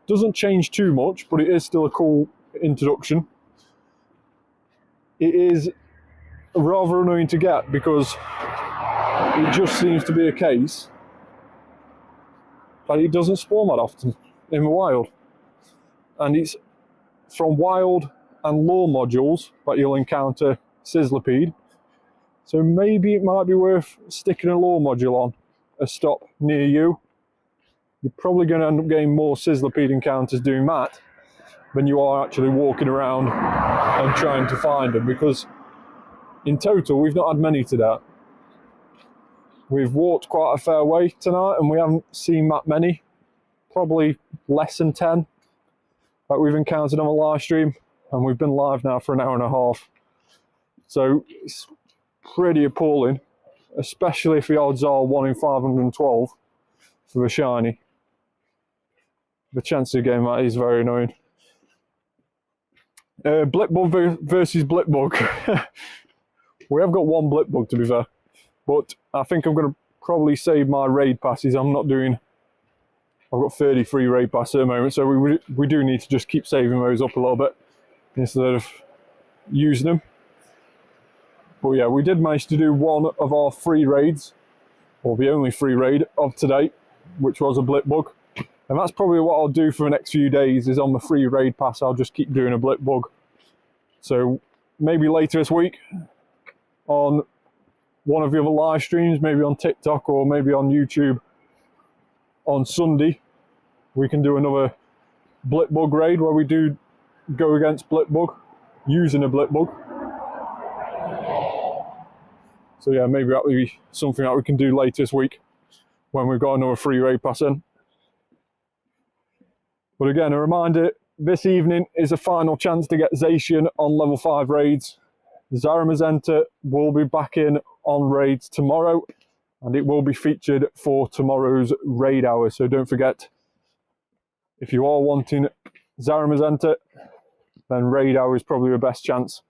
Speaker 1: doesn't change too much, but it is still a cool introduction. It is rather annoying to get because it just seems to be a case that it doesn't spawn that often in the wild. And it's from wild and lure modules that you'll encounter Sizzlipede. So maybe it might be worth sticking a lure module on a stop near you. You're probably going to end up getting more Sizzlipede encounters doing that than you are actually walking around and trying to find them, because in total we've not had many today. We've walked quite a fair way tonight and we haven't seen that many, probably less than 10 that we've encountered on a live stream, and we've been live now for an hour and a half. So it's pretty appalling, especially if the odds are 1 in 512 for the shiny. The chance of getting that is very annoying. Blipbug versus Blipbug. We have got one Blipbug, to be fair, but I think I'm going to probably save my raid passes. I'm not doing... I've got 33 raid passes at the moment, so we do need to just keep saving those up a little bit instead of using them. But yeah, we did manage to do one of our free raids, or the only free raid of today, which was a Blipbug. And that's probably what I'll do for the next few days, is on the free raid pass I'll just keep doing a Blipbug. So maybe later this week on one of the other live streams, maybe on TikTok or maybe on YouTube on Sunday, we can do another Blipbug raid where we do go against Blipbug using a Blipbug. So yeah, maybe that would be something that we can do later this week when we've got another free raid pass in. But again, a reminder, this evening is a final chance to get Zacian on level 5 raids. Zaramazenta will be back in on raids tomorrow, and it will be featured for tomorrow's raid hour. So don't forget, if you are wanting Zaramazenta, then raid hour is probably the best chance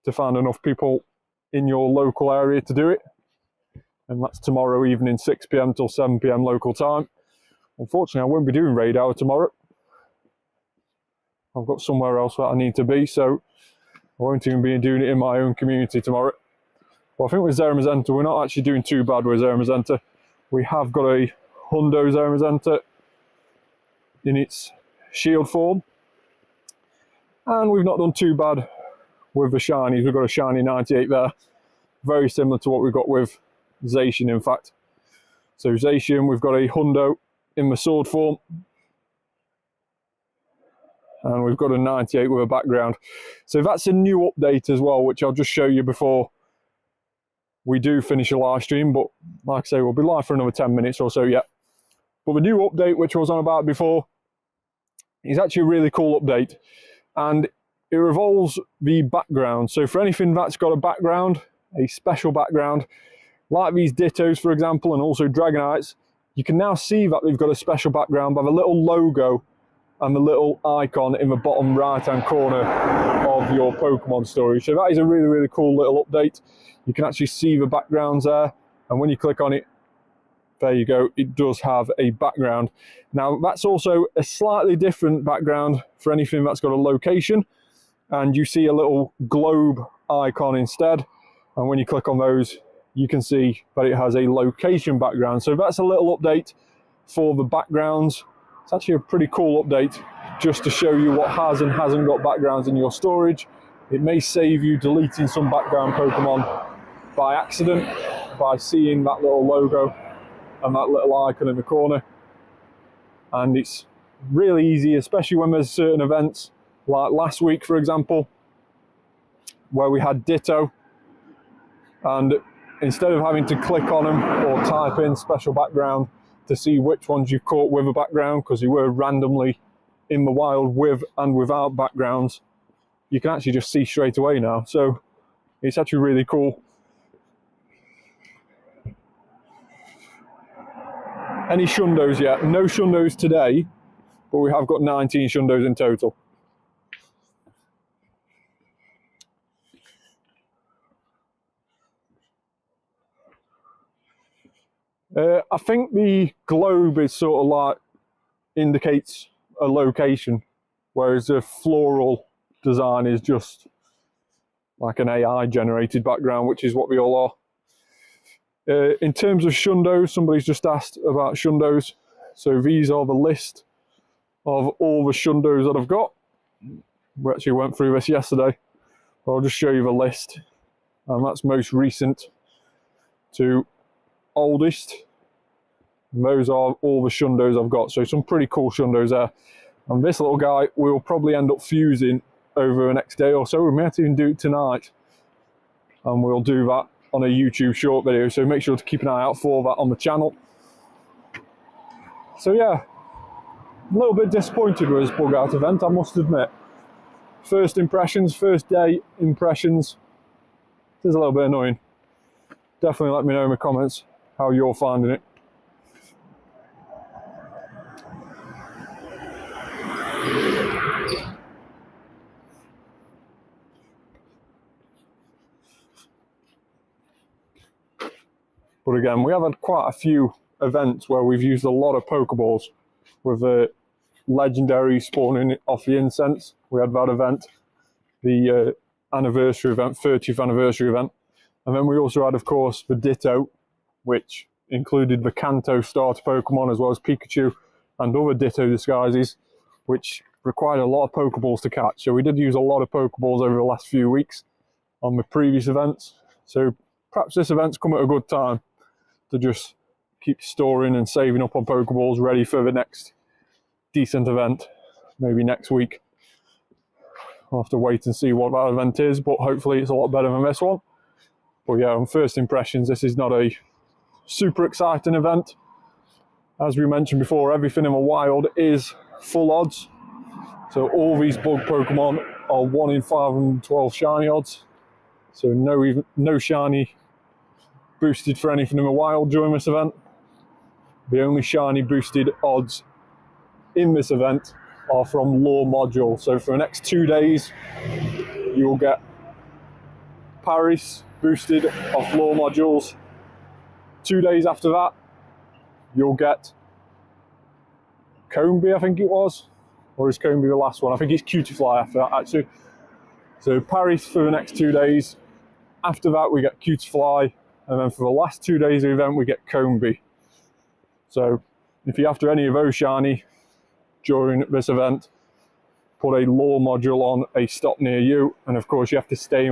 Speaker 1: to find enough people in your local area to do it. And that's tomorrow evening, 6 PM till 7 PM local time. Unfortunately, I won't be doing raid hour tomorrow. I've got somewhere else that I need to be, so I won't even be doing it in my own community tomorrow. But I think with Zaramazenta, we're not actually doing too bad with Zaramazenta. We have got a Hundo Zaramazenta in its shield form. And we've not done too bad with the shinies. We've got a shiny 98 there. Very similar to what we've got with Zacian, in fact. So Zacian, we've got a Hundo in the sword form. And we've got a 98 with a background. So that's a new update as well, which I'll just show you before we do finish a live stream. But like I say, we'll be live for another 10 minutes or so yet. But the new update, which I was on about before, is actually a really cool update. And it revolves the background. So for anything that's got a background, a special background, like these Dittos, for example, and also Dragonites, you can now see that they've got a special background by the little logo and the little icon in the bottom right-hand corner of your Pokemon story. So that is a really, really cool little update. You can actually see the backgrounds there, and when you click on it, there you go, it does have a background. Now that's also a slightly different background for anything that's got a location, and you see a little globe icon instead, and when you click on those you can see that it has a location background. So that's a little update for the backgrounds. It's actually a pretty cool update just to show you what has and hasn't got backgrounds in your storage. It may save you deleting some background Pokemon by accident by seeing that little logo and that little icon in the corner. And it's really easy, especially when there's certain events, like last week for example, where we had Ditto, and instead of having to click on them or type in special background to see which ones you've caught with a background, because you were randomly in the wild with and without backgrounds, you can actually just see straight away now. So it's actually really cool. Any Shundos yet? No Shundos today, but we have got 19 Shundos in total. I think the globe is sort of like indicates a location, whereas the floral design is just like an AI generated background, which is what we all are. In terms of Shundos, somebody's just asked about Shundos. So these are the list of all the Shundos that I've got. We actually went through this yesterday. I'll just show you the list. And that's most recent to oldest. And those are all the Shundos I've got. So some pretty cool Shundos there. And this little guy will probably end up fusing over the next day or so. We might even do it tonight. And we'll do that on a YouTube short video. So make sure to keep an eye out for that on the channel. So yeah, a little bit disappointed with this bug out event, I must admit. First impressions, first day impressions. It is a little bit annoying. Definitely let me know in the comments how you're finding it. But again, we have had quite a few events where we've used a lot of Pokeballs with the legendary spawning off the incense. We had that event, the anniversary event, 30th anniversary event. And then we also had, of course, the Ditto, which included the Kanto starter Pokemon as well as Pikachu and other Ditto disguises, which required a lot of Pokeballs to catch. So we did use a lot of Pokeballs over the last few weeks on the previous events. So perhaps this event's come at a good time to just keep storing and saving up on Pokeballs ready for the next decent event, maybe next week. I'll have to wait and see what that event is, but hopefully it's a lot better than this one. But yeah, on first impressions, this is not a super exciting event. As we mentioned before, everything in the wild is full odds. So all these bug Pokemon are 1 in 512 shiny odds. So no shiny boosted for anything in the wild during this event. The only shiny boosted odds in this event are from lore modules. So for the next 2 days, you will get Paris boosted off lore modules. 2 days after that, you'll get Combee, I think it was. Or is Combee the last one? I think it's Cutiefly after that, actually. So Paris for the next 2 days. After that, we get Cutiefly. And then for the last 2 days of the event, we get Combee. So if you're after any of those shiny during this event, put a lore module on a stop near you. And of course, you have to stay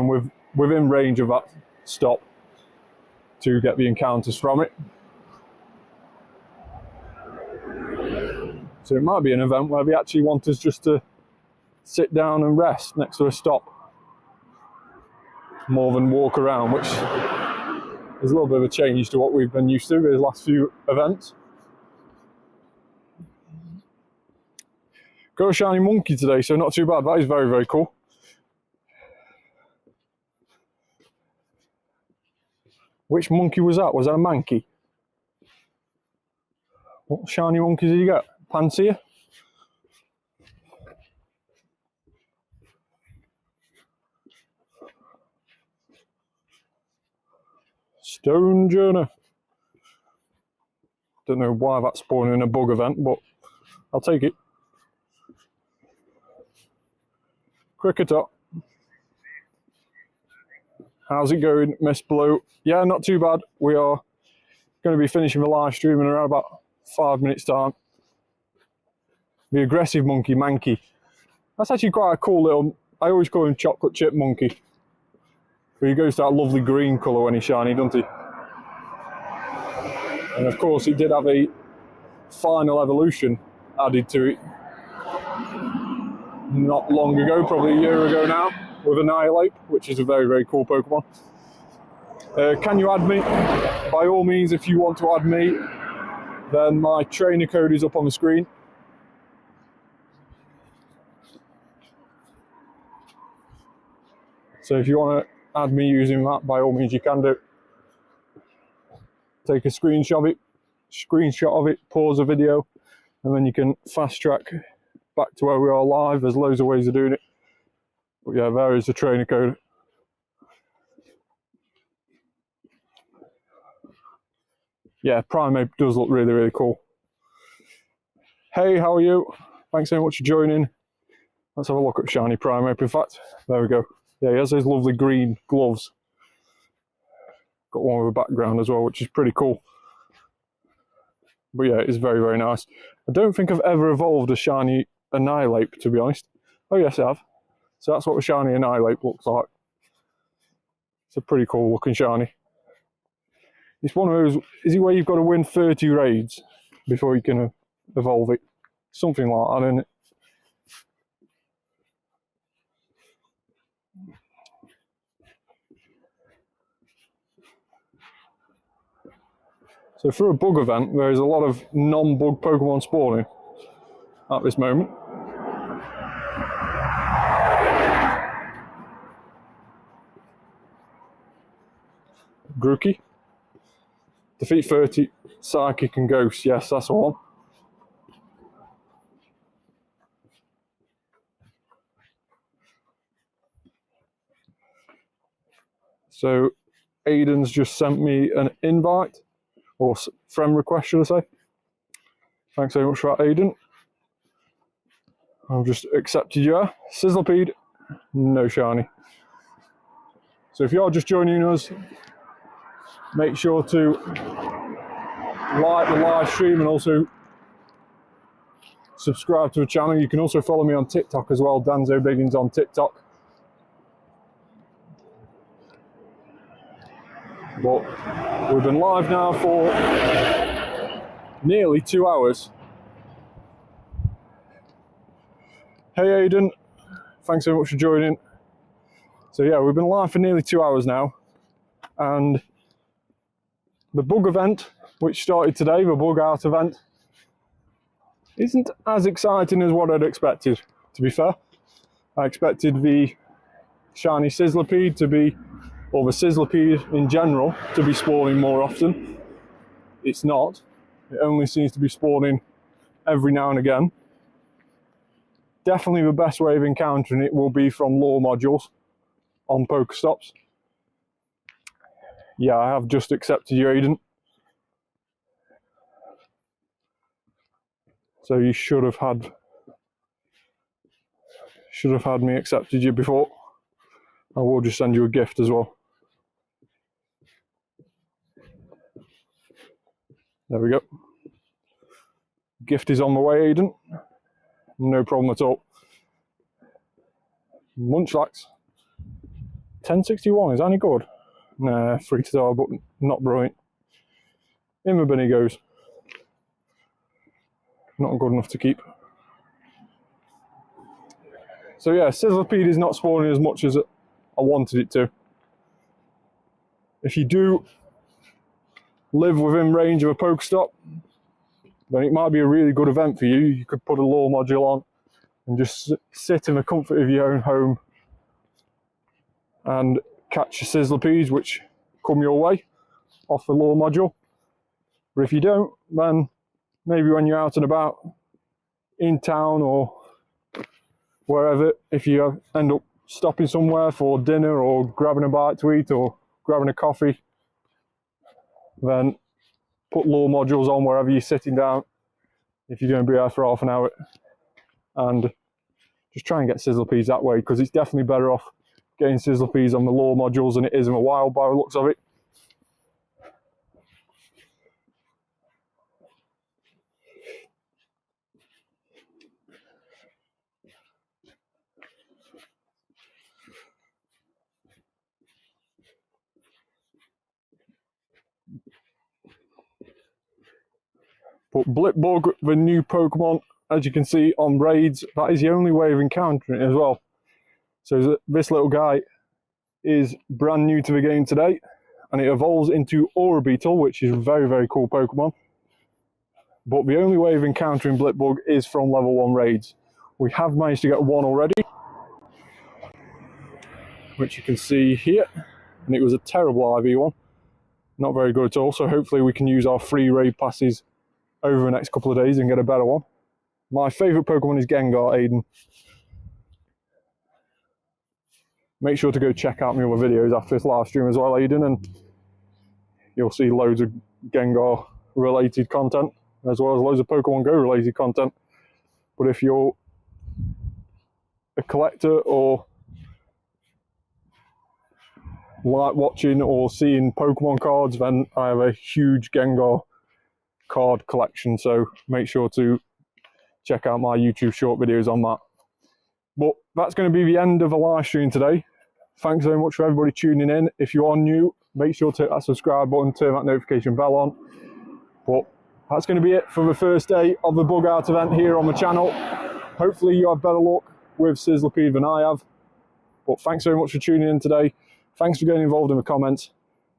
Speaker 1: within range of that stop to get the encounters from it. So it might be an event where they actually want us just to sit down and rest next to a stop more than walk around, which is a little bit of a change to what we've been used to these last few events. Got a shiny monkey today, so not too bad. That is very, very cool. Which monkey was that? Was that a Mankey? What shiny monkeys did you get? Pansear? Stone Journey. Don't know why that's spawning in a bug event, but I'll take it. Cricketer. How's it going, Miss Blue? Yeah, not too bad. We are going to be finishing the live stream in around about 5 minutes time. The aggressive monkey, Mankey. That's actually quite a cool little, I always call him chocolate chip monkey. But he goes to that lovely green colour when he's shiny, doesn't he? And of course he did have a final evolution added to it not long ago, probably a year ago now, with Annihilate, which is a very, very cool Pokemon. Can you add me? By all means, if you want to add me, then my trainer code is up on the screen. So if you want to add me using that, by all means you can do. Take a screenshot of it, pause the video, and then you can fast track back to where we are live. There's loads of ways of doing it. But yeah, there is the trainer code. Yeah, Primeape does look really, really cool. Hey, how are you? Thanks so much for joining. Let's have a look at Shiny Primeape. In fact, there we go. Yeah, he has those lovely green gloves. Got one with a background as well, which is pretty cool. But yeah, it's very, very nice. I don't think I've ever evolved a Shiny Annihilate, to be honest. Oh yes, I have. So that's what a Shiny Annihilate looks like. It's a pretty cool looking shiny. It's one of those, is it where you've got to win 30 raids before you can evolve it? Something like that, isn't it? So for a bug event, there is a lot of non-bug Pokemon spawning at this moment. Grookey. Defeat 30 Psychic and Ghost. Yes, that's the one. So Aiden's just sent me an invite, or friend request, should I say. Thanks so much for that, Aiden. I've just accepted you. Sizzlipede, no shiny. So if you're just joining us, make sure to like the live stream and also subscribe to the channel. You can also follow me on TikTok as well, Danzo Biggins on TikTok. But we've been live now for nearly 2 hours. Hey Aiden, thanks so much for joining. So yeah, we've been live for nearly 2 hours now, and the bug event, which started today, the bug out event, isn't as exciting as what I'd expected, to be fair. I expected the Shiny Sizzlipede to be, or the Sizzlipede in general, to be spawning more often. It's not. It only seems to be spawning every now and again. Definitely the best way of encountering it will be from lure modules on Pokestops. Yeah, I have just accepted you, Aiden. So you should have had me accepted you before. I will just send you a gift as well. There we go. Gift is on the way, Aiden. No problem at all. Munchlax. 1061, is that any good? Nah, free to die, but not brilliant. In the bin he goes. Not good enough to keep. So yeah, Sizzlipede is not spawning as much as I wanted it to. If you do live within range of a Pokestop, then it might be a really good event for you. You could put a lure module on and just sit in the comfort of your own home and catch your Sizzlipedes, which come your way off the lure module. But if you don't, then maybe when you're out and about in town or wherever, if you end up stopping somewhere for dinner or grabbing a bite to eat or grabbing a coffee, then put lure modules on wherever you're sitting down, if you're going to be there for half an hour, and just try and get Sizzlipedes that way, because it's definitely better off getting Sizzlipedes on the lure modules than it is in a wild by the looks of it. But Blipbug, the new Pokemon, as you can see on raids, that is the only way of encountering it as well. So this little guy is brand new to the game today, and it evolves into Aura Beetle, which is a very, very cool Pokemon. But the only way of encountering Blipbug is from level 1 raids. We have managed to get one already, which you can see here, and it was a terrible IV one. Not very good at all, so hopefully we can use our free raid passes over the next couple of days and get a better one. My favourite Pokemon is Gengar, Aiden. Make sure to go check out my other videos after this live stream as well, Aiden, and you'll see loads of Gengar related content, as well as loads of Pokemon Go related content. But if you're a collector or like watching or seeing Pokemon cards, then I have a huge Gengar card collection, so make sure to check out my YouTube short videos on that. But that's going to be the end of the live stream today. Thanks very much for everybody tuning in. If you are new, make sure to hit that subscribe button, turn that notification bell on. But that's going to be it for the first day of the bug out event here on the channel. Hopefully you have better luck with Sizzlipede than I have. But thanks very much for tuning in today. Thanks for getting involved in the comments,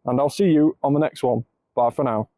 Speaker 1: and I'll see you on the next one. Bye for now.